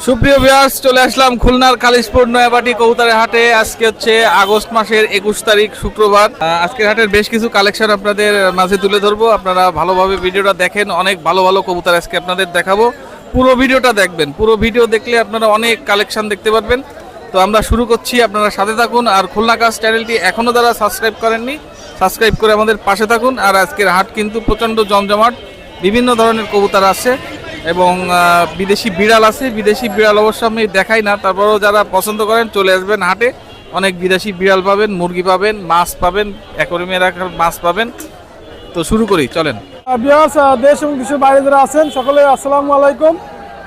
সুপ্রিয় ভিউয়ার্স, চলে আসলাম খুলনার কালিশপুর নয়াবাটি কবুতরের হাটে। আজকে হচ্ছে আগস্ট মাসের 21 তারিখ শুক্রবার। আজকের হাটের বেশ কিছু কালেকশন আপনাদের মাঝে তুলে ধরবো। আপনারা ভালোভাবে ভিডিওটা দেখেন, অনেক ভালো ভালো কবুতর আজকে আপনাদের দেখাবো। পুরো ভিডিওটা দেখবেন, পুরো ভিডিও দেখলে আপনারা অনেক কালেকশন দেখতে পারবেন। তো আমরা শুরু করছি, আপনারা সাথে থাকুন। আর খুলনা কাজ চ্যানেলটি এখনও যারা সাবস্ক্রাইব করেননি, সাবস্ক্রাইব করে আমাদের পাশে থাকুন। আর আজকের হাট কিন্তু প্রচণ্ড জমজমাট, বিভিন্ন ধরনের কবুতর আছে এবং বিদেশি বিড়াল আছে। বিদেশি বিড়াল অবশ্য আমি দেখাই না, তারপরেও যারা পছন্দ করেন চলে আসবেন হাটে। অনেক বিদেশি বিড়াল পাবেন, মুরগি পাবেন, মাছ পাবেন, অ্যাকোয়ারিয়ামে রাখার মাছ পাবেন। তো শুরু করি, চলেন। ভিউয়ার্স, দেশ এবং দেশের বাইরে যারা আছেন সকলে আসসালামু আলাইকুম।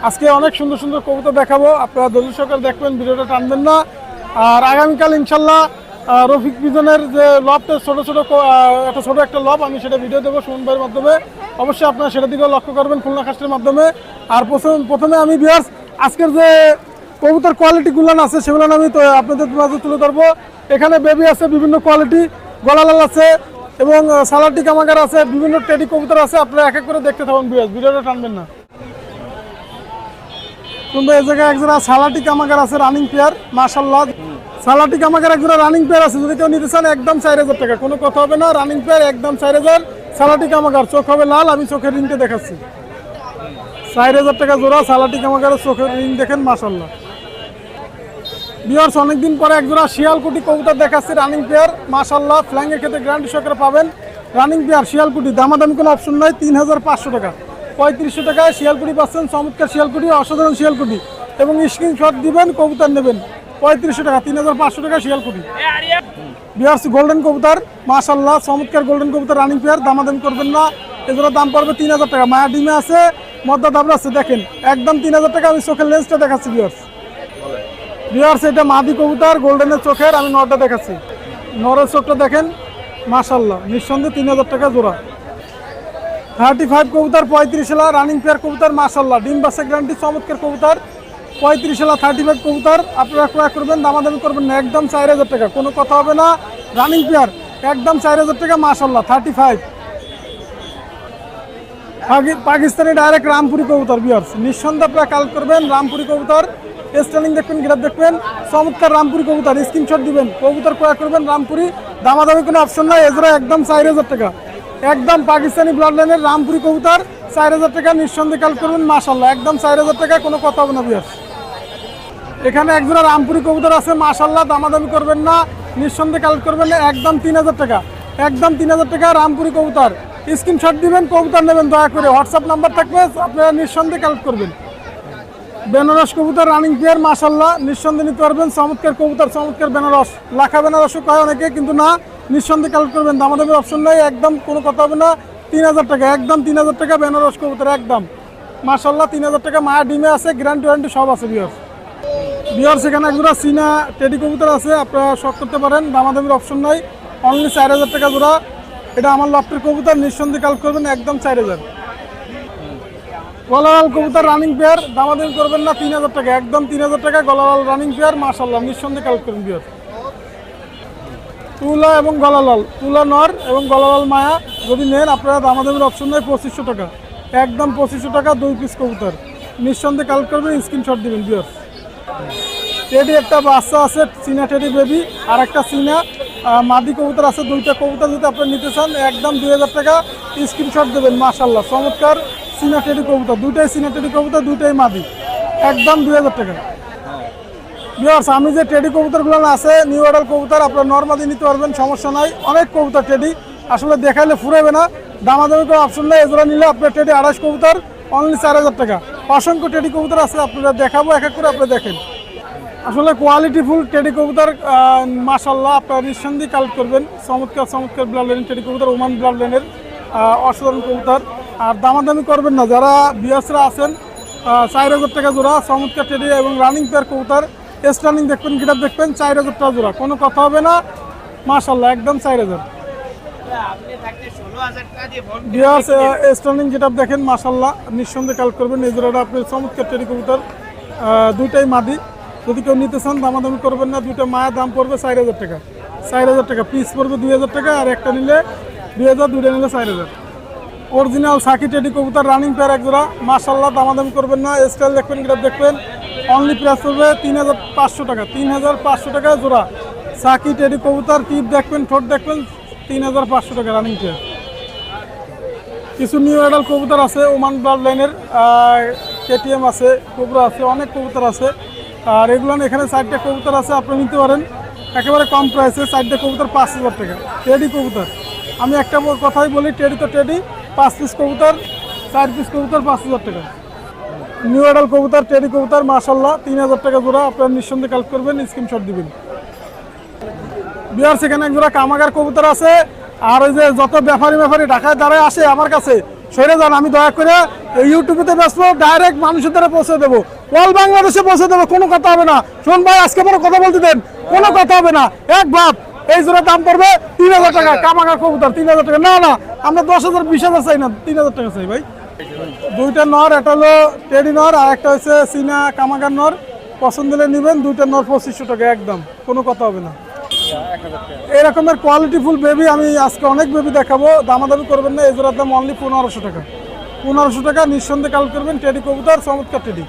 আজকে অনেক সুন্দর সুন্দর কবুতর দেখাবো, আপনারা ধৈর্য সহকারে দেখবেন, ভিডিওটা টানবেন না। আর আগামীকাল ইনশাল্লাহ রফিক পিজনের যে লবটা ছোট একটা লব, আমি সেটা ভিডিও দেবো সুমন ভাইয়ের মাধ্যমে। অবশ্যই আপনারা সেটা দিকেও লক্ষ্য করবেন খুলনা কাস্টের মাধ্যমে। আর প্রথমে আমি ভিউয়ার্স আজকের যে কবুতর কোয়ালিটিগুলো আছে সেগুলো আমি তো আপনাদের মাঝে তুলে ধরবো। এখানে বেবি আছে বিভিন্ন কোয়ালিটি, গলালাল আছে এবং সালাটি কামাগার আছে, বিভিন্ন টেডি কবুতর আছে। আপনারা এক এক করে দেখতে থাকুন ভিউয়ার্স, ভিডিওটা টানবেন না। কিন্তু এই জায়গায় একজোড়া সালাটি কামাগার আছে রানিং পেয়ার, মাশাআল্লাহ। সালাটি কামাগার একজোড়া রানিং পেয়ার আছে, যদি কেউ নিতে চান একদম 4000 টাকা, কোনো কথা হবে না। রানিং পেয়ার একদম 4000। সালাটি কামাগার, চোখ হবে লাল, আমি চোখের রিংটা দেখাচ্ছি। 4000 টাকা জোড়া সালাটি কামাগারের চোখের রিং দেখেন, মাশাআল্লাহ। ভিউয়ার্স, অনেকদিন পরে একজোড়া শিয়ালকুটি কবুতর দেখাচ্ছি রানিং পেয়ার, মাশাআল্লাহ। ফ্ল্যাঙ্গের ক্ষেত্রে গ্যারান্টি সহকারে পাবেন। রানিং পেয়ার শিয়ালকুটি, দামাদামি কোনো অপশন নয়। 3500 টাকা, 3500 টাকায় শিয়ালকুটি পাচ্ছেন। চমৎকার শিয়ালকুটি, অসাধারণ শিয়ালকুটি এবং স্ক্রিনশট দিবেন, কবুতর নেবেন। 3500 টাকা, 3500 টাকা শিয়ালকুটি। ভিউয়ার্স, গোল্ডেন কবুতর, মাশাআল্লাহ, চমৎকার গোল্ডেন কবুতর রানিং পেয়ার, দামাদামি করবেন না। এগুলোর দাম পড়বে 3000 টাকা। মায়া ডিমে আছে, মদ্দা দাবরা আছে, দেখেন একদম 3000 টাকা। আমি চোখের লেন্সটা দেখাচ্ছি ভিউয়ার্স, এটা মাদি কবুতর গোল্ডেনের চোখের, আমি নরটা দেখাচ্ছি। নরের চোখটা দেখেন, মাশাআল্লাহ, নিঃসন্দেহে 3000 টাকা জোড়া। 35 কবুতর 35 রানিং পেয়ার কবুতর, মাশাআল্লাহ, ডিম বাসে গ্যারান্টি, চমৎকার কবুতর। 35 35 কবুতর আপনারা ক্রয় করবেন, দামাদামি করবেন না, একদম 4000 টাকা, কোনো কথা হবে না। রানিং পেয়ার একদম 4000 টাকা, মাশাআল্লাহ। 35 পাকিস্তানি ডাইরেক্ট রামপুরি কবুতর, ভিউয়ার্স নিঃসন্দেহে আপনারা কালেক্ট করবেন। রামপুরি কবুতর, স্টাইলিং দেখবেন, গ্রাফ দেখবেন, চমৎকার রামপুরি কবুতর, স্ক্রিনশট দিবেন, কবুতর ক্রয় করবেন। রামপুরি, দামাদামি কোনো অপশন নাই। এজরা একদম 4000 টাকা, একদম পাকিস্তানি ব্লাড লাইনের রামপুরি কবুতর, 4000 টাকা, নিঃসন্দেহে কালেক্ট করবেন, মাশাআল্লাহ, একদম 4000 টাকা, কোনো কথা হবে না ভিউয়ার্স। এখানে একজোড়া রামপুরি কবুতর আছে, মাশাআল্লাহ, দামাদামি করবেন না, নিঃসন্দেহে কালেক্ট করবেন, একদম 3000 টাকা, একদম 3000 টাকা রামপুরি কবুতর। স্ক্রিনশট দিবেন, কবুতর নেবেন, দয়া করে হোয়াটসঅ্যাপ নাম্বার থাকবে, আপনারা নিঃসন্দেহে কালেক্ট করবেন। বেনারস কবুতর রানিং পেয়ার, মাশাআল্লাহ, নিঃসন্দেহে নিতে পারবেন। চমৎকার কবুতর, চমৎকার বেনারস, লাখা বেনারসও কয় অনেকে, কিন্তু না, নিঃসন্দেহে কালেক্ট করবেন, দামাদামির অপশন নাই, একদম কোনো কথা হবে না। 3000 টাকা, একদম 3000 টাকা বেনারস কবুতর, একদম মাশাআল্লাহ, 3000 টাকা। মায়া ডিমে আছে, গ্যারান্টি ওয়ারেন্টি সব আছে ভিউয়ার্স। এখানে একজোড়া চীনা টেডি কবুতর আছে, আপনারা শখ করতে পারেন, দামাদামির অপশন নাই, অনলি 4000 টাকা জোড়া। এটা আমার লফটের কবুতর, নিঃসন্দেহে কালেক্ট করবেন, একদম 4000। গলালাল কবুতর রানিং পেয়ার, দামাদামি করবেন না, 3000 টাকা, একদম 3000 টাকা গলালাল রানিং পেয়ার, মাশাআল্লাহ, নিঃসন্দেহে কালেক্ট করবেন ভিউয়ার্স। তুলা এবং গলালাল, তুলা নর এবং গলালাল মায়া যদি নেন আপনারা, দামাদামির অপশন নেই, 2500 টাকা, একদম 2500 টাকা, 2 পিস কবুতর, নিঃসন্দেহে কালেক্ট করবেন, স্ক্রিনশট দিবেন ভিউয়ার্স। টেডি একটা বাচ্চা আছে, চীনা টেডি বেবি, আর একটা চীনা মাদি কবুতর আছে, 2টা কবুতর যদি আপনারা নিতে চান, একদম 2000 টাকা, স্ক্রিনশট দেবেন, মাশাআল্লাহ, চমৎকার চীনা টেডি কবুতর, 2টাই চীনা টেডি কবুতর, 2টাই মাদি, একদম 2000 টাকা। ভিউয়ার্স, আমি যে টেডি কবুতরগুলো আছে, নিউ অর্ডার কবুতর, আপনারা নর্মালি নিতে পারবেন, সমস্যা নাই। অনেক কবুতর টেডি, আসলে দেখাইলে ফুরাবে না, দামাদামি কোনো অপশন নেই। এজোড়া নিলে আপনার টেডি 28 কবুতর, অনলি 4000 টাকা। অসংখ্য টেডি কবুতর আছে, আপনারা দেখাবো এক এক করে, আপনারা দেখেন। আসলে কোয়ালিটিফুল টেডি কবুতর, মাশাআল্লাহ, আপনারা নিঃসন্দেহে কালেক্ট করবেন। চমৎকার চমৎকার ব্লাড লাইনের টেডি কবুতর, ওমান ব্লাড লাইনের অসাধারণ কবুতর। আর দামাদামি করবেন না, যারা ভিউয়ার্সরা আছেন, 4000 টাকা জোড়া, চমৎকার টেডি এবং রানিং পেয়ার কবুতর, স্টার্নিং দেখবেন, গিটার দেখবেন, 4000 টাকা জোড়া, কোনো কথা হবে না, মাশাআল্লাহ, একদম 4000। ভিউয়ার্স, স্টার্নিং গিটার দেখেন, মাশাআল্লাহ, নিঃসন্দেহে কালেক্ট করবেন। এই জোড়াটা আপনার চমৎকার টেডি কবুতর, 2টাই মাদি, যদি কেউ নিতে চান দামাদামি করবেন না। 2টা মায়ের দাম পড়বে 4000 টাকা, 4000 টাকা পিস পড়বে, 2000 টাকা, আর একটা নিলে 2000, 2টা নিলে 4000। অরিজিনাল সাকি টেডি কবুতর রানিং পেয়ার একজোড়া, মাশাআল্লাহ, দামাদামি করবেন না। স্টাইল দেখবেন, গ্রাফ দেখবেন, অনলি প্রাইস পড়বে 3500 টাকা, 3500 টাকা জোড়া। সাকি টেডি কবুতর, টিপ দেখবেন, ঠোঁট দেখবেন, 3500 টাকা রানিং পেয়ার। কিছু নিউ অ্যাডাল কবুতর আছে, ওমান ব্লাড লাইনের, কেটিএম আছে, কোবরা আছে, অনেক কবুতর আছে। আর এগুলো এখানে 4টা কবুতর আছে, আপনি নিতে পারেন একেবারে কম প্রাইসে। 4টা কবুতর 5000 টাকা টেডি কবুতর। আমি একটা কথাই বলি, টেডি তো টেডি, 5 পিস কবুতর, 4 পিস কবুতর 5000 টাকা। নিউ অ্যাডাল কবুতর, টেডি কবুতর মাশাআল্লাহ 3000 টাকা জোড়া। আপনারা নিঃসন্দেহে কালেক্ট করবেন, স্ক্রিনশট দিবেন। বিহার সেখানে এক জোড়া কামাগার কবুতর আছে। আর ওই যে যত ব্যাপারী ঢাকায় দাঁড়ায় আসে আমার কাছে, সরে যান, আমি দয়া করে ইউটিউবেতে ব্যস্ত, ডাইরেক্ট মানুষের দ্বারা পৌঁছে দেবো, অল বাংলাদেশে পৌঁছে দেবো, কোনো কথা হবে না। শোন ভাই, আজকে পরে কথা বলতে দেন, কোনো কথা হবে না। এক ভাব এই জোড়া দাম পড়বে 3000 টাকা। কামাগার কবুতর 3000 টাকা। না না, আমরা 10,000 20,000 চাই না, 3000 টাকা চাই ভাই। 2টা নর, একটা হলো টেডি নর আর একটা হচ্ছে চীনা কামাগার নর। পছন্দ হলে নেবেন। 2টা নর 2500 টাকা একদম, কোনো কথা হবে না। এরকমের কোয়ালিটিফুল বেবি আমি আজকে অনেক বেবি দেখাবো, দামাদামি করবেন না। এই জোড়ার দাম অনলি 1500 টাকা। 1500 টাকা নিঃসন্দেহে কালেক্ট করবেন। টেডি কবুতর, চমৎকার টেডি।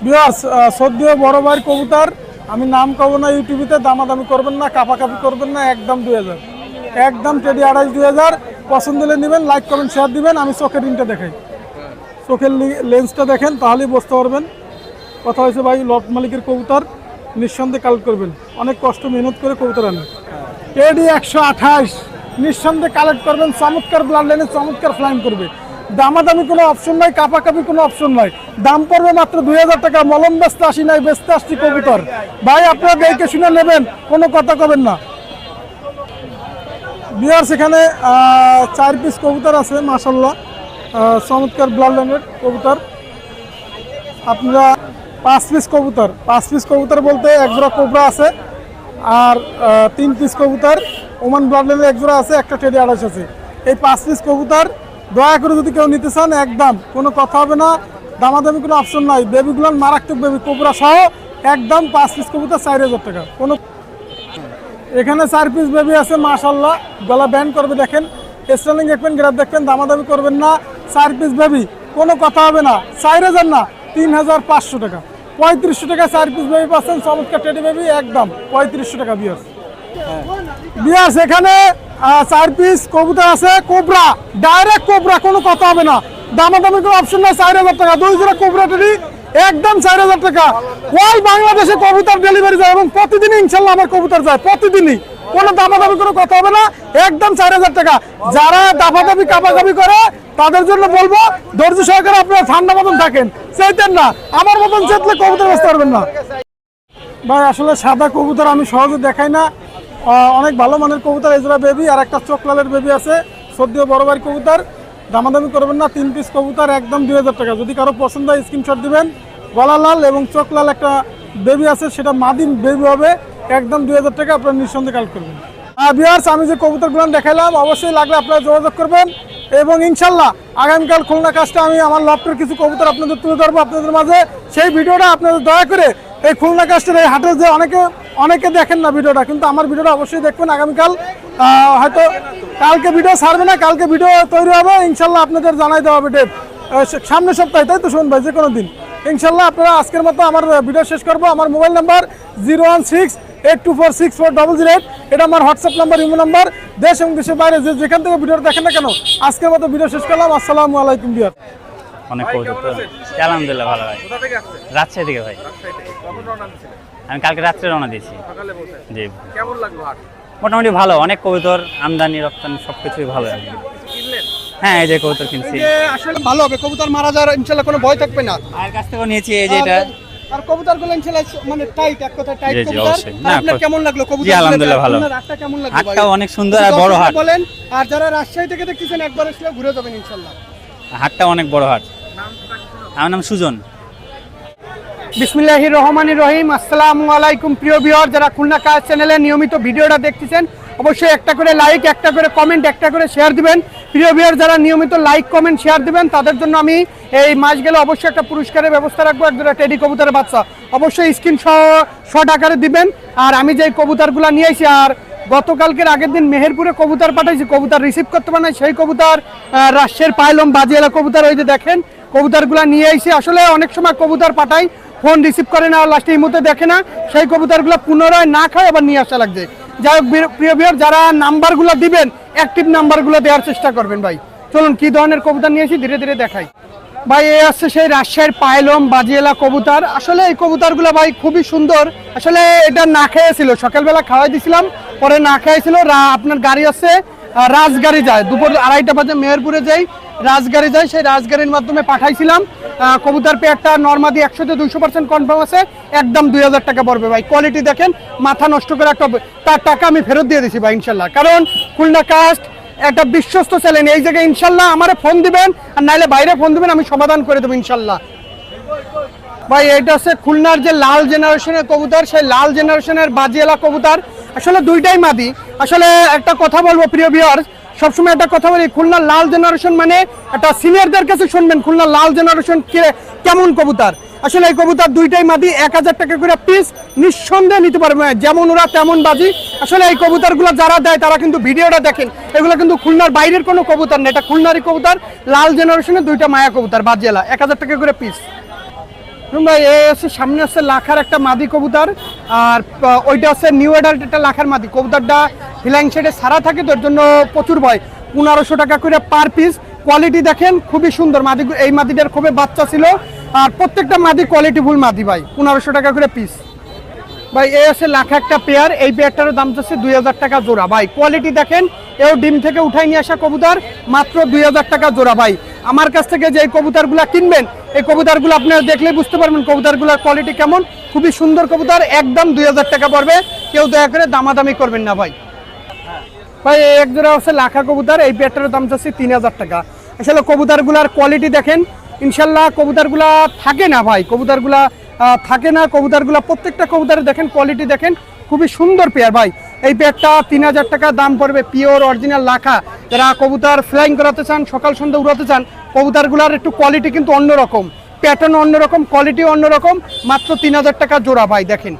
ভিউয়ার্স, সদ্য বড় ভাইয়ের কবুতর, আমি নাম কব না ইউটিউবেতে, দামাদামি করবেন না, কাপাকাপি করবেন না, একদম 2000, একদম টেডি 28 2000। পছন্দ হলে নেবেন, লাইক কমেন্ট শেয়ার দিবেন। আমি চোখের রিংটা দেখাই, চোখের লেন্সটা দেখেন, তাহলেই বুঝতে পারবেন। কথা হয়েছে ভাই, লট মালিকের কবুতর, নিঃসন্দেহে কালেক্ট করবেন। অনেক কষ্ট মেহনত করে কবুতর আনেন। টেডি 128 নিঃসন্দেহে কালেক্ট করবেন। চমৎকার ব্লাড লাইনে, চমৎকার ফ্লাইং করবে। দামাদামি কোনো অপশন নাই, কাপাকাপি কোনো অপশন নাই। দাম পড়বে মাত্র 2000 টাকা। মলম বেচতে আসি নাই, বেচতে আসছি কবুতর। ভাই আপনারা দেখে শুনে নেবেন, কোনো কথা কবেন না। বিহার সেখানে 4 পিস কবুতর আছে মাশাআল্লাহ, চমৎকার ব্লাড লাইনের কবুতর। আপনারা 5 পিস কবুতর, 5 পিস কবুতর বলতে এক জোড়া কোবরা আছে, আর 3 পিস কবুতর ওমান ব্লাড লাইনের এক জোড়া আছে, একটা টেডি 28 আছে। এই 5 পিস কবুতর দয়া করে যদি কেউ নিতে চান, একদম কোনো কথা হবে না, দামাদামি কোনো অপশন নাই। বেবিগুলো মারাত্মক বেবি, কোবরা সহ একদম 5 পিস কবুতর 4000 টাকা। কোনো এখানে 4 পিস বেবি আছে মাশাআল্লাহ, গলা ব্যান্ড করবে দেখেন, স্টার্লিং দেখবেন, গ্রাফ দেখবেন, দামাদামি করবেন না। 4 পিস বেবি, কোনো কথা হবে না। 4000 না, 3500 টাকা। 3500 টাকা 4 পিস বেবি পাচ্ছেন, চমৎকার টেডি বেবি, একদম 3500 টাকা। বিয়াস এখানে 4 পিস কবুতর আছে, কোবরা, ডাইরেক্ট কোবরা, কোনো কথা হবে না, দামাদামি কোনো অপশন নাই। 4000 টাকা 2 জোড়া কোবরা টেডি, একদম 4000 টাকা। ওয়াল বাংলাদেশে কবুতর ডেলিভারি যায় এবং প্রতিদিনই ইনশাল্লাহ আমার কবুতর যায়, প্রতিদিনই, কোনো দামাদামি কোনো কথা হবে না, একদম 4000 টাকা। যারা দামাদামি কাপাকাপি করে তাদের জন্য বলবো, ধৈর্য সহকারে আপনারা ঠান্ডা মতন থাকেন, চাইতেন না, আমার মতন চেতলে কবুতর বেচতে পারবেন না। ভাই আসলে সাদা কবুতর আমি সহজে দেখাই না, অনেক ভালো মানের কবুতর। এই জোড়া বেবি আর একটা চোখলালের বেবি আছে, সদ্য বড় ভাইয়ের কবুতর, দামাদামি করবেন না। 3 পিস কবুতর একদম 2000 টাকা। যদি কারো পছন্দ হয় স্ক্রিনশট দিবেন। গলা লাল এবং চোখ লাল একটা বেবি আছে, সেটা মাদিন বেবি হবে, একদম 2000 টাকা। আপনারা নিঃসন্দেহে কালেক্ট করবেন। ভিউয়ার্স, আমি যে কবুতরগুলো দেখাইলাম, অবশ্যই লাগলে আপনারা যোগাযোগ করবেন এবং ইনশাল্লাহ আগামীকাল খুলনা কাজটা আমি আমার লফটের কিছু কবুতর আপনাদের তুলে ধরবো আপনাদের মাঝে। সেই ভিডিওটা আপনাদের দয়া করে এই খুলনা কাজটার এই হাটের যে অনেকে দেখেন না ভিডিওটা, কিন্তু আমার ভিডিওটা অবশ্যই দেখবেন। আগামীকাল হয়তো কালকে ভিডিও ছাড়বে না, কালকে ভিডিও তৈরি হবে ইনশাল্লাহ, আপনাদের জানাই দেওয়া হবে ডেট সামনের সপ্তাহে, তাই তো শুনুন ভাই, যে কোনো দিন ইনশাল্লাহ। আপনারা আজকের মতো আমার ভিডিও শেষ করবো। আমার মোবাইল নাম্বার 01682464008, এটা আমার হোয়াটসঅ্যাপ নাম্বার, ইমো নাম্বার। দেশ এবং দেশের বাইরে যেখান থেকে ভিডিওটা দেখেন না কেন, আজকের মতো ভিডিও শেষ করলাম। আসসালামু আলাইকুম বিয়ার। অনেক কবুতর, আলহামদুলিল্লাহ ভালো ভাই। রাজশাহী থেকে ভাই। আমি কালকে রাত্রে রওনা দিয়েছি। জি, কেমন লাগলো হাট? মোটামুটি ভালো, অনেক কবুতর, আমদানি রপ্তানি সবকিছুই ভালো। হ্যাঁ, এই যে কবুতর কিনছি, আসলে ভালো হবে, কবুতর মারা যাওয়ার ইনশাআল্লাহ কোনো ভয় থাকবে না। আর কাছ থেকেও নিয়েছি এই যে এটা। আর কবুতরগুলো ইনশাআল্লাহ মানে টাইট, এক কথা টাইট জি, জি, কবুতর। অবশ্যই। না, আপনার কেমন লাগলো কবুতর? জি, আলহামদুলিল্লাহ ভালো। আপনার হাটটা কেমন লাগলো? হাটটাও অনেক সুন্দর আর বড় হাট বলেন। আর যারা রাজশাহী থেকে দেখতেছেন, একবার আসলে ঘুরে যাবেন ইনশাআল্লাহ। হাটটা অনেক বড় হাট। আমার নাম সুজন। বিসমিল্লাহির রহমানির রহিম। আসসালামু আলাইকুম প্রিয় ভিউয়ার, যারা খুলনা কাজ চ্যানেলে নিয়মিত ভিডিওটা দেখতেছেন, অবশ্যই একটা করে লাইক, একটা করে কমেন্ট, একটা করে শেয়ার দিবেন। প্রিয় ভিউয়ার, যারা নিয়মিত লাইক কমেন্ট শেয়ার দিবেন তাদের জন্য আমি এই মাস গেলে অবশ্যই একটা পুরস্কারের ব্যবস্থা রাখবো, একজোড়া টেডি কবুতরের বাচ্চা। অবশ্যই স্ক্রিন শট আকারে দিবেন। আর আমি যে কবুতরগুলো নিয়ে আসি, আর গতকালকের আগের দিন মেহেরপুরে কবুতর পাঠাইছি, কবুতর রিসিভ করতে পারে না, সেই কবুতর রাজশাহীর পাইলম বাজিয়ালা কবুতর, ওই যে দেখেন কবুতরগুলো নিয়ে এসে আসলে অনেক সময় কবুতর পাঠাই, ফোন রিসিভ করে না, লাস্টে এই মুহূর্তে দেখে না, সেই কবুতরগুলো পুনরায় না খায় আবার নিয়ে আসা লাগছে। যাই হোক প্রিয় ভিউয়ার, যারা নাম্বারগুলো দিবেন অ্যাক্টিভ নাম্বারগুলো দেওয়ার চেষ্টা করবেন ভাই। চলুন কি ধরনের কবুতর নিয়ে এসি ধীরে ধীরে দেখাই। ভাই এই আসছে সেই রাজশাহীর পায়লম বাজিয়েলা কবুতর। আসলে এই কবুতরগুলো ভাই খুবই সুন্দর। আসলে এটা না খেয়েছিল, সকালবেলা খাওয়াই দিছিলাম, পরে না খেয়েছিল। আপনার গাড়ি আছে, রাজগাড়ি যায়, দুপুর 2:30 বাজে মেহেরপুরে যাই, রাজগাড়ি যায়, সেই রাজগাড়ির মাধ্যমে পাঠাইছিলাম। কবুতর পেয়ারটা নর্মাদি 100-200% কনফার্ম আছে, একদম 2000 টাকা পড়বে ভাই। কোয়ালিটি দেখেন, মাথা নষ্ট করে একটা, তার টাকা আমি ফেরত দিয়ে দিছি ভাই ইনশাল্লাহ। কারণ খুলনা কাস্ট একটা বিশ্বস্ত চ্যানেল, এই জায়গায় ইনশাল্লাহ আমারে ফোন দিবেন, আর নাইলে বাইরে ফোন দিবেন, আমি সমাধান করে দেবো ইনশাল্লাহ। ভাই এটা হচ্ছে খুলনার যে লাল জেনারেশনের কবুতর, সেই লাল জেনারেশনের বাজিয়েলা কবুতর। আসলে দুইটাই মাদি। আসলে একটা কথা বলবো প্রিয় ভিউয়ার্স, সবসময় একটা কথা বলি, খুলনার লাল জেনারেশন মানে একটা সিনিয়রদের কাছে শুনবেন খুলনার লাল জেনারেশন কেমন কবুতর। আসলে এই কবুতর দুইটাই মাদি, 1000 টাকা করে পিস, নিঃসন্দেহে নিতে পারবে, যেমন ওরা তেমন বাজি। আসলে এই কবুতরগুলো যারা দেয় তারা কিন্তু ভিডিওটা দেখেন, এগুলো কিন্তু খুলনার বাইরের কোনো কবুতর না, এটা খুলনারই কবুতর, লাল জেনারেশনের দুইটা মায়া কবুতর বাজিয়েলা, 1000 টাকা করে পিস। ভাই এই হচ্ছে সামনে আছে লাখার একটা মাদি কবুতর, আর ওইটা আছে নিউ অ্যাডাল্ট একটা লাখার মাদি। কবুতরটা ফ্লাইং শেডে সারা থাকে, তো এর জন্য প্রচুর ভয়। 1500 টাকা করে পার পিস। কোয়ালিটি দেখেন খুবই সুন্দর মাদি, এই মাদিটার খুবই বাচ্চা ছিল, আর প্রত্যেকটা মাদি কোয়ালিটিফুল মাদি ভাই, 1500 টাকা করে পিস। ভাই এই আছে লাখা একটা পেয়ার, এই পেয়ারটারও দাম যাচ্ছে 2000 টাকা জোড়া ভাই। কোয়ালিটি দেখেন, এও ডিম থেকে উঠাই নিয়ে আসা কবুতর, মাত্র 2000 টাকা জোড়া ভাই। আমার কাছ থেকে যে কবুতরগুলো কিনবেন, এই কবুতরগুলো আপনারা দেখলেই বুঝতে পারবেন কবুতরগুলোর কোয়ালিটি কেমন। খুবই সুন্দর কবুতর, একদম 2000 টাকা পড়বে, কেউ দয়া করে দামাদামি করবেন না ভাই। ভাই এক জোড়া হচ্ছে লাখা কবুতর, এই পেয়ারটারও দাম যাচ্ছে 3000 টাকা। আসলে কবুতরগুলার কোয়ালিটি দেখেন, ইনশাল্লাহ কবুতরগুলা থাকে না ভাই, কবুতরগুলা থাকে না, কবুতরগুলা প্রত্যেকটা কবুতরে দেখেন কোয়ালিটি দেখেন, খুবই সুন্দর পেয়ার ভাই। এই পেয়ারটা 3000 টাকা দাম পড়বে, পিওর অরিজিনাল লাখা। যারা কবুতর ফ্লাইং করাতে চান, সকাল সন্ধ্যা উড়াতে চান, কবুতরগুলার একটু কোয়ালিটি কিন্তু অন্যরকম, প্যাটার্ন অন্যরকম, কোয়ালিটি অন্যরকম, মাত্র 3000 টাকা জোড়া ভাই। দেখেন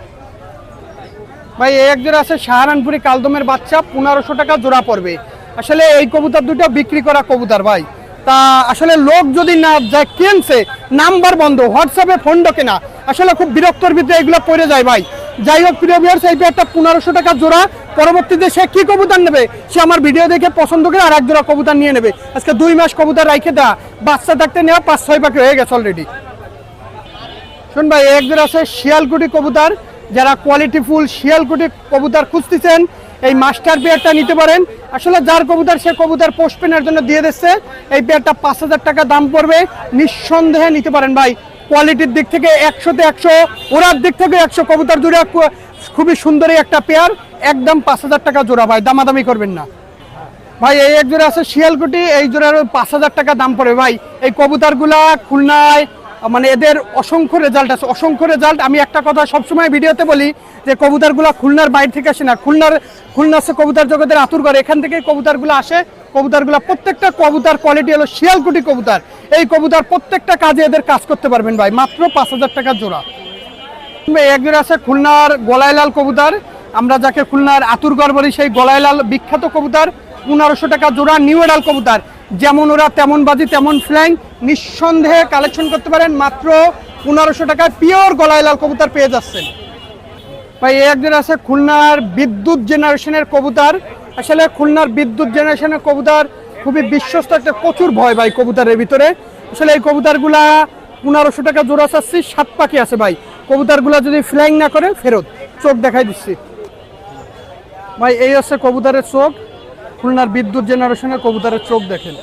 ভাই এই এক জোড়া আছে সাহারানপুরি কালদমের বাচ্চা, 1500 টাকা জোড়া পড়বে। আসলে এই কবুতর দুটো বিক্রি করা কবুতর ভাই, তা আসলে লোক যদি না যায় কিনছে, নাম্বার বন্ধ, হোয়াটসঅ্যাপে ফোন ঢোকে না, আসলে খুব বিরক্তর ভিতরে এগুলো পড়ে যায় ভাই। যাই হোক প্রিয় ভিউয়ার্স, এই পেয়ারটা 1500 টাকা জোড়া। পরবর্তীতে সে কি কবুতর নেবে, সে আমার ভিডিও দেখে পছন্দ করে আর এক জোড়া কবুতর নিয়ে নেবে। আজকে 2 মাস কবুতর রাইখে দেওয়া, বাচ্চা থাকতে নেওয়া 5-6 পাখি হয়ে গেছে অলরেডি। শুন ভাই এক জোড়া আছে শিয়ালকুটি কবুতর, যারা কোয়ালিটিফুল শিয়ালকুটি কবুতর খুঁজতেছেন, এই মাস্টার পেয়ারটা নিতে পারেন। আসলে যার কবুতর সে কবুতর পোস্টপেনের জন্য দিয়ে দিচ্ছে। এই পেয়ারটা 5000 টাকা দাম পড়বে, নিঃসন্দেহে নিতে পারেন ভাই। কোয়ালিটির দিক থেকে 100-তে 100, ওরার দিক থেকে 100, কবুতর জোড়া খুবই সুন্দরী একটা পেয়ার, একদম 5000 টাকা জোড়া ভাই, দামাদামি করবেন না ভাই। এই এক জোড়া আছে শিয়ালকুটি, এই জোড়ার 5000 টাকা দাম পড়বে ভাই। এই কবুতরগুলা খুলনায় মানে এদের অসংখ্য রেজাল্ট আছে, অসংখ্য রেজাল্ট। আমি একটা কথা সবসময় ভিডিওতে বলি যে কবুতরগুলো খুলনার বাইরে থেকে আসে না, খুলনা হচ্ছে কবুতর জগতের আতুরঘর, এখান থেকে কবুতরগুলো আসে। কবুতরগুলো প্রত্যেকটা কবুতর কোয়ালিটি হলো শিয়ালকুটি কবুতর। এই কবুতর প্রত্যেকটা কাজে এদের কাজ করতে পারবেন ভাই, মাত্র 5000 টাকা জোড়া। এক জোড়া আছে খুলনার গলাইলাল কবুতর, আমরা যাকে খুলনার আতুরঘর বলি, সেই গলাইলাল বিখ্যাত কবুতর, 1500 টাকা জোড়া। নিউ এডাল কবুতর, যেমন ওরা তেমন বাজি তেমন ফ্ল্যাং, নিঃসন্দেহে কালেকশন করতে পারেন, মাত্র 1500 টাকায় পিওর গলাইলাল কবুতর পেয়ে যাচ্ছেন ভাই। এক জোড়া আছে খুলনার বিদ্যুৎ জেনারেশনের কবুতর। আসলে খুলনার বিদ্যুৎ জেনারেশনের কবুতর খুবই বিশ্বস্ত, একটা প্রচুর ভয় ভাই কবুতরের ভিতরে। আসলে এই কবুতরগুলা 1500 টাকা জোড়া চাচ্ছি, 7 পাখি আছে ভাই। কবুতরগুলা যদি ফ্লাইং না করে ফেরত। চোখ দেখাই দিচ্ছি ভাই, এই হচ্ছে কবুতরের চোখ, খুলনার বিদ্যুৎ জেনারেশনের কবুতরের চোখ দেখেন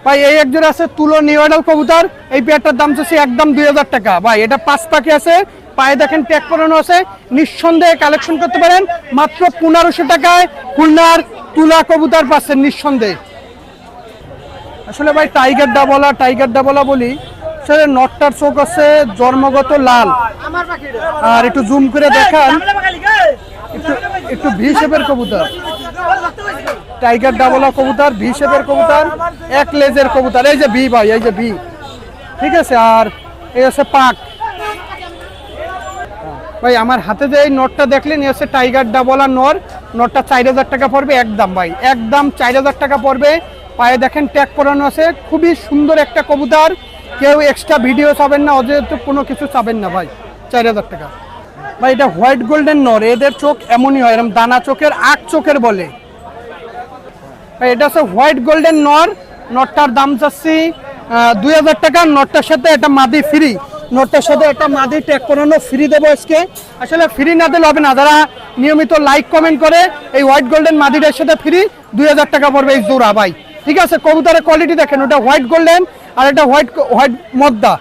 ভাই। এই এক জোড়া আছে তুলো নিউ এডাল কবুতর, এই পেয়ারটার দাম চাচ্ছি একদম 2000 টাকা ভাই। এটা 5 পাখি আছে, পায়ে দেখেন ট্যাগ করানো আছে, নিঃসন্দেহে কালেকশন করতে পারেন, মাত্র 1500 টাকায় খুলনার তুলা কবুতর পাচ্ছেন নিঃসন্দেহে। আসলে ভাই টাইগার ডাবলা বলি, আসলে নটটার চোখ আছে জন্মগত লাল, আর একটু জুম করে দেখান, একটু ভি শেপের কবুতর, টাইগার ডাবলা কবুতর, ভি শেপের কবুতর, এক লেজের কবুতর। এই যে ভি ভাই, এই যে ভি, ঠিক আছে। আর এই হচ্ছে পাক ভাই। আমার হাতে যে এই নটটা দেখলেন, এই হচ্ছে টাইগার ডাবলা নর। নটটা 4000 টাকা পড়বে একদম ভাই, একদম 4000 টাকা পড়বে। পায়ে দেখেন ট্যাগ পরানো আছে, খুবই সুন্দর একটা কবুতর। কেউ এক্সট্রা ভিডিও চাবেন না, অযথা কোনো কিছু চাবেন না ভাই। 4000 টাকা ভাই। এটা হোয়াইট গোল্ডেন নর, এদের চোখ এমনই হয়, এরকম দানা চোখের, আট চোখের বলে ভাই। এটা হচ্ছে হোয়াইট গোল্ডেন নর। নটটার দাম চাচ্ছি 2000 টাকা। নটটার সাথে একটা মাদি ফ্রি, নটটার সাথে একটা মাদি ট্যাগ করানো ফ্রি দেবো আজকে। আসলে ফ্রি না দিলে হবে না, যারা নিয়মিত লাইক কমেন্ট করে এই হোয়াইট গোল্ডেন মাদিটার সাথে ফ্রি 2000 টাকা পড়বে এই জোড়া ভাই। ঠিক আছে, কবুতরের কোয়ালিটি দেখেন, ওটা হোয়াইট গোল্ডেন আর এটা হোয়াইট মদ্দা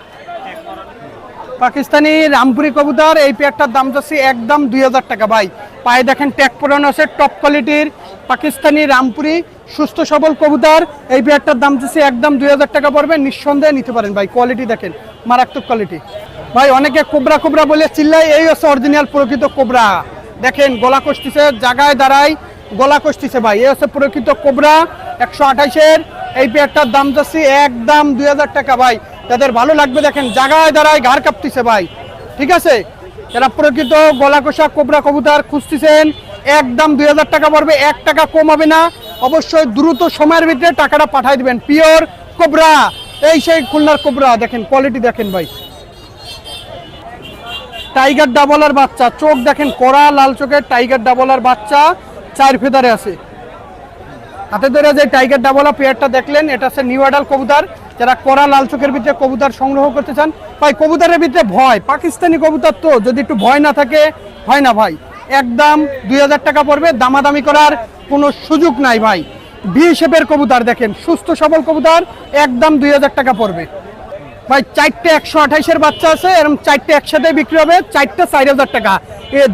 পাকিস্তানি রামপুরি কবুতর। এই পেয়ারটার দাম যাচ্ছে একদম 2000 টাকা ভাই। পায়ে দেখেন ট্যাগ পরানো আছে, টপ কোয়ালিটির পাকিস্তানি রামপুরি সুস্থ সবল কবুতর। এই পেয়ারটার দাম যাচ্ছে একদম 2000 টাকা পড়বে, নিঃসন্দেহে নিতে পারেন ভাই। কোয়ালিটি দেখেন, মারাত্মক কোয়ালিটি ভাই। অনেকে কোবরা বলে চিল্লায়, এই হচ্ছে অরিজিনাল প্রকৃত কোবরা। দেখেন গলা কষতিছে, জায়গায় দাঁড়ায় গলা কষতিছে ভাই। এই হচ্ছে প্রকৃত কোবরা 128-এর। এই পেয়ারটার দাম যাচ্ছে একদম 2000 টাকা ভাই। যাদের ভালো লাগবে দেখেন জায়গায় দাঁড়ায় ঘাড় কাঁপতিছে ভাই। ঠিক আছে, যারা প্রকৃত গলা কষা কোবরা কবুতর খুঁজতেছেন একদম 2000 টাকা পড়বে, 1 টাকা কম হবে না। অবশ্যই দ্রুত সময়ের ভিতরে টাকাটা পাঠিয়ে দিবেন। পিওর কোবরা, এই সেই খুলনার কোবরা। দেখেন কোয়ালিটি দেখেন ভাই। টাইগার ডাবলার বাচ্চা, চোখ দেখেন কড়া লাল চোখের টাইগার ডাবলার বাচ্চা, 4 ফেদারে আছে। হাতে ধরে যে টাইগার ডাবলা পেয়ারটা দেখলেন, এটা হচ্ছে নিউ অ্যাডাল কবুতর। যারা কড়া লাল চোখের ভিতরে কবুতর সংগ্রহ করতে চান ভাই, কবুতরের ভিতরে ভয়, পাকিস্তানি কবুতর তো যদি একটু ভয় না থাকে হয় না ভাই। একদম 2000 টাকা পড়বে, দামাদামি করার কোনো সুযোগ নাই ভাই। বি শেপের কবুতর দেখেন, সুস্থ সবল কবুতর, একদম 2000 টাকা পড়বে ভাই। 4টে 128-এর বাচ্চা আছে, এরকম 4টে একসাথে বিক্রি হবে, 4টে 4000 টাকা।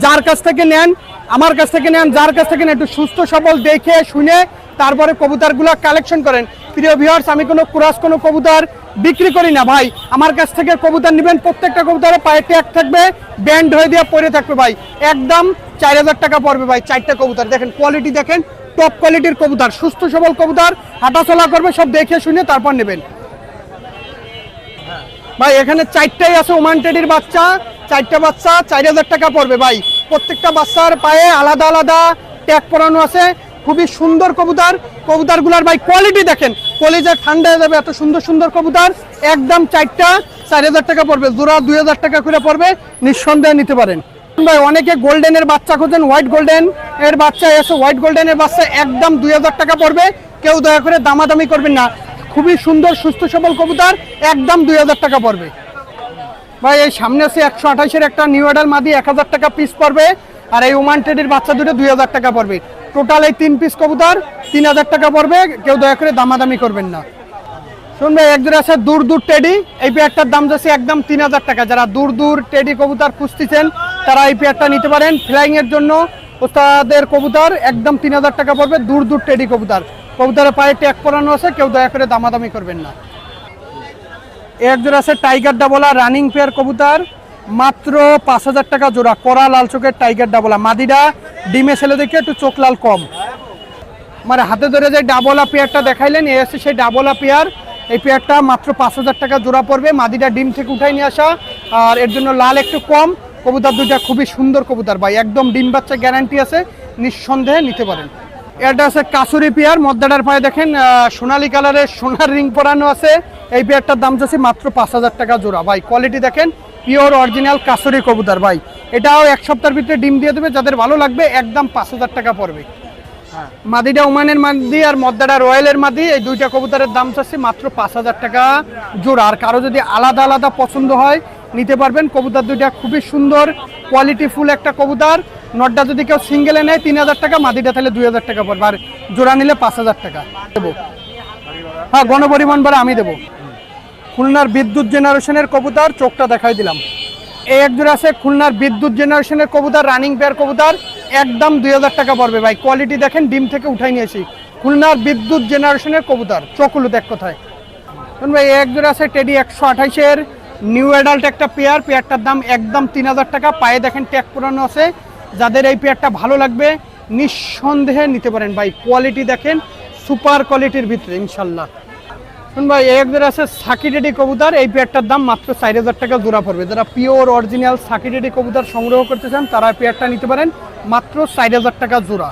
যার কাছ থেকে নেন, আমার কাছ থেকে নেন, যার কাছ থেকে নেন, একটু সুস্থ সবল দেখে শুনে তারপরে কবুতরগুলো কালেকশন করেন। প্রিয় ভিউয়ার্স, আমি কোনো ক্রস কোনো কবুতর বিক্রি করি না ভাই। আমার কাছ থেকে কবুতর নেবেন, প্রত্যেকটা কবুতরে পায়ে ট্যাগ থাকবে, ব্যান্ড হয়ে দিয়ে পরে থাকবে ভাই। একদম 4000 টাকা পড়বে ভাই। 4টে কবুতর দেখেন, কোয়ালিটি দেখেন, টপ কোয়ালিটির কবুতর, সুস্থ সবল কবুতর, হাঁটাচলা করবে, সব দেখে শুনে তারপর নেবেন ভাই। এখানে 4টাই আছে ওমান টেডির বাচ্চা, 4টে বাচ্চা 4000 টাকা পড়বে ভাই। প্রত্যেকটা বাচ্চার পায়ে আলাদা আলাদা ট্যাগ পরানো আছে, খুবই সুন্দর কবুতর। কবুতরগুলোর ভাই কোয়ালিটি দেখেন, কলিজা ঠান্ডা হয়ে যাবে, এত সুন্দর সুন্দর কবুতর। একদম 4টা 4000 টাকা পড়বে, জোড়া 2000 টাকা করে পড়বে, নিঃসন্দেহে নিতে পারেন ভাই। অনেকে গোল্ডেনের বাচ্চা খোঁজেন, হোয়াইট গোল্ডেন এর বাচ্চা এসে, হোয়াইট গোল্ডেনের বাচ্চা একদম 2000 টাকা পড়বে। কেউ দয়া করে দামাদামি করবেন না, খুবই সুন্দর সুস্থ সবল কবুতর, একদম 2000 টাকা পড়বে ভাই। এই সামনে আছে 128-এর একটা নিউ অ্যাডাল মাদি, 1000 টাকা পিস পড়বে। আর এই ওমান টেডির বাচ্চা দুটো 2000 টাকা পড়বে। টোটাল এই 3 পিস কবুতর 3000 টাকা পড়বে। কেউ দয়া করে দামাদামি করবেন না। শুনবে একজন আছে দূর টেডি, এই পেয়ারটার দাম যাচ্ছে একদম 3000 টাকা। যারা দূর টেডি কবুতর খুঁজতেছেন তারা এই পেয়ারটা নিতে পারেন। ফ্লাইং এর জন্য ওস্তাদের কবুতর একদম 3000 টাকা পড়বে। দূর টেডি কবুতর, কবুতরের পায়ে ট্যাগ পরানো আছে, কেউ দয়া করে দামাদামি করবেন না। একজন আছে টাইগার ডাবলা রানিং পেয়ার কবুতর, মাত্র 5000 টাকা জোড়া, কড়া লাল চোখের টাইগার ডাবলা। মাদিটা ডিমে ছেলে দেখে একটু চোখ লাল কম। মানে হাতে ধরে যে ডাবলা পেয়ারটা দেখাইলেন, এ আছে সেই ডাবলা পেয়ার। এই পেয়ারটা মাত্র 5000 টাকা জোড়া পড়বে। মাদিটা ডিম থেকে উঠাই নিয়ে আসা, আর এর জন্য লাল একটু কম। কবুতর দুইটা খুবই সুন্দর কবুতর ভাই, একদম ডিম বাচ্চা গ্যারান্টি আছে, নিঃসন্দেহে নিতে পারেন। এটা আছে কাসুরি পেয়ার, মদ্দাটার পায়ে দেখেন সোনালী কালারের সোনার রিং পরানো আছে। এই পেয়ারটার দাম যাচ্ছে মাত্র 5000 টাকা জোড়া ভাই। কোয়ালিটি দেখেন, পিওর অরিজিনাল কাসুরি কবুতর ভাই। এটাও 1 সপ্তাহের ভিতরে ডিম দিয়ে দেবে, যাদের ভালো লাগবে একদম 5000 টাকা পড়বে। মাদিটা ওমানের মাদি আর মদ্দাটা রয়্যালের মাদি, এই দুইটা কবুতরের দাম চাচ্ছে মাত্র 5000 টাকা জোড়া। আর কারো যদি আলাদা আলাদা পছন্দ হয় নিতে পারবেন। কবুতর দুইটা খুবই সুন্দর, কোয়ালিটি ফুল একটা কবুতর। নটটা যদি কেউ সিঙ্গেলে নেয় 3000 টাকা, মাদিটা তাহলে 2000 টাকা পড়বে। আর জোড়া নিলে 5000 টাকা দেবো। হ্যাঁ, গণপরিবহন ভাড়া আমি দেবো। খুলনার বিদ্যুৎ জেনারেশনের কবুতর, চোখটা দেখাই দিলাম। এই একজোড়া আছে খুলনার বিদ্যুৎ জেনারেশনের কবুতর, রানিং পেয়ার কবুতর, একদম 2000 টাকা পড়বে ভাই। কোয়ালিটি দেখেন, ডিম থেকে উঠাই নিয়েছি। খুলনার বিদ্যুৎ জেনারেশনের কবুতর, চকুলো দেখ কোথায়। শুনুন ভাই, এই একজোড়া আছে টেডি 128-এর নিউ অ্যাডাল্ট একটা পেয়ার। পেয়ারটার দাম একদম 3000 টাকা। পায়ে দেখেন ট্যাগ পরানো আছে। যাদের এই পেয়ারটা ভালো লাগবে নিঃসন্দেহে নিতে পারেন ভাই। কোয়ালিটি দেখেন, সুপার কোয়ালিটির ভিতরে ইনশাল্লাহ। শুনুন ভাই, এই একজোড়া আছে সাকি টেডি কবুতর। এই পেয়ারটার দাম মাত্র 4000 টাকা জোড়া পড়বে। যারা পিওর অরিজিনাল সাকি টেডি কবুতর সংগ্রহ করতে চান তারা পেয়ারটা নিতে পারেন মাত্র 4000 টাকা জোড়া।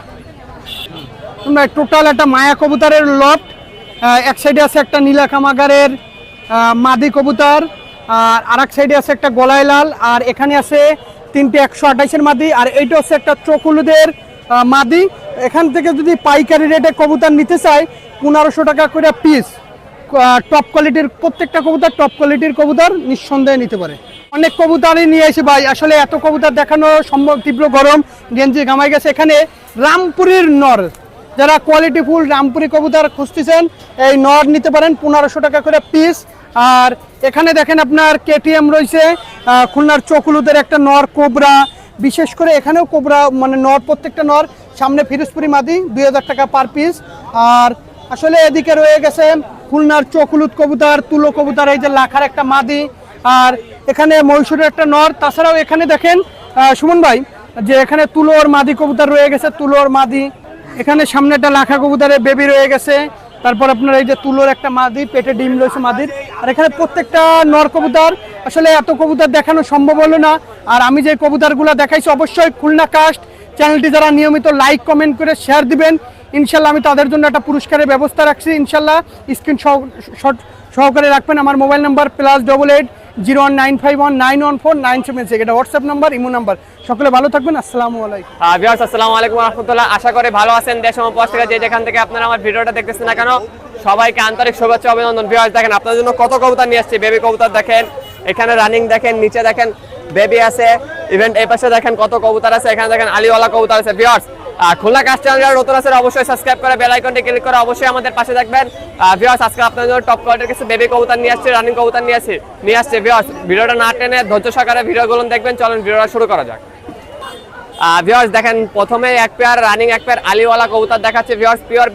শুনুন ভাই, টোটাল একটা মায়া কবুতরের লট, এক সাইডে আছে একটা নীলা কামাগারের মাদি কবুতর, আর আরেক সাইডে আছে একটা গলায় লাল, আর এখানে আছে 3টে 128-এর মাদি, আর এইটা হচ্ছে একটা চোখ হলুদের মাদি। এখান থেকে যদি পাইকারি রেটে কবুতর নিতে চাই 1500 টাকা করে পিস। টপ কোয়ালিটির প্রত্যেকটা কবুতর, টপ কোয়ালিটির কবুতর নিঃসন্দেহে নিতে পারে। অনেক কবুতরই নিয়ে এসে ভাই, আসলে এত কবুতর দেখানো সম্ভব, তীব্র গরম, গেঞ্জি ঘামাই গেছে। এখানে রামপুরির নর, যারা কোয়ালিটি ফুল রামপুরি কবুতর খুঁজতেছেন এই নর নিতে পারেন 1500 টাকা করে পিস। আর এখানে দেখেন আপনার কেটিএম রয়েছে, খুলনার চকুলুদের একটা নর কোবরা, বিশেষ করে এখানেও কোবরা মানে নর, প্রত্যেকটা নর। সামনে ফিরোজপুরি মাদি 2000 টাকা পার পিস। আর আসলে এদিকে রয়ে গেছে খুলনার চকুলুদ কবুতর, তুলো কবুতর, এই যে লাখার একটা মাদি, আর এখানে মহীশূরের একটা নর। তাছাড়াও এখানে দেখেন সুমন ভাই যে এখানে তুলোর মাদি কবুতর রয়ে গেছে, তুলোর মাদি। এখানে সামনে একটা লাখা কবুতরের বেবি রয়ে গেছে, তারপর আপনার এই যে তুলোর একটা মাদি, পেটে ডিম রয়েছে মাদির। আর এখানে প্রত্যেকটা নর কবুতর, আসলে এত কবুতর দেখানো সম্ভব হলো না। আর আমি যে কবুতরগুলো দেখাইছি, অবশ্যই খুলনা কাস্ট চ্যানেলটি যারা নিয়মিত লাইক কমেন্ট করে শেয়ার দিবেন, ইনশাল্লাহ আমি তাদের জন্য একটা পুরস্কারের ব্যবস্থা রাখছি। ইনশাল্লাহ স্ক্রিন শট সহকারে রাখবেন। আমার মোবাইল নাম্বার +88 01951914976, এটা হোয়াটসঅ্যাপ নাম্বার, ইমো নাম্বার। সকলে ভালো থাকবেন, আসসালামু আলাইকুম। ভিউয়ার্স আসসালামু আলাইকুম ওয়া রাহমাতুল্লাহ। আশা করি ভালো আছেন। দেশ এবং প্রবাস থেকে যেখান থেকে আপনারা আমার ভিডিওটা দেখতেছেন না কেন, সবাইকে আন্তরিক শুভেচ্ছা অভিনন্দন। ভিউয়ার্স দেখেন আপনাদের জন্য কত কবুতর নিয়ে আসছে। বেবি কবুতর দেখেন, এখানে রানিং দেখেন, নিচে দেখেন বেবি আছে, ইভেন্ট এই পাশে দেখেন কত কবুতর আছে, এখানে দেখেন আলিওয়ালা কবুতর আছে। ভিউয়ার্স খুলনা কাস্ট চ্যানেল যারা নতুন আছে অবশ্যই সাবস্ক্রাইব করে বেল আইকনটি ক্লিক করে অবশ্যই আমাদের পাশে থাকবেন। ভিউয়ার্স আজকে আপনাদের জন্য টপ কোয়ালিটির কিছু বেবি কবুতর নিয়ে আসছে, রানিং কবুতর নিয়ে আসছে। ভিউয়ার্স ভিডিওটা না টেনে ধৈর্য সহকারে ভিডিওগুলো দেখবেন। চলেন ভিডিওটা শুরু করা যাক। ভিউয়ার্স দেখেন প্রথমে এক পেয়ার রানিং, এক পেয়ার আলিওয়ালা কবুতর দেখাচ্ছে। ভিউয়ার্স পিওর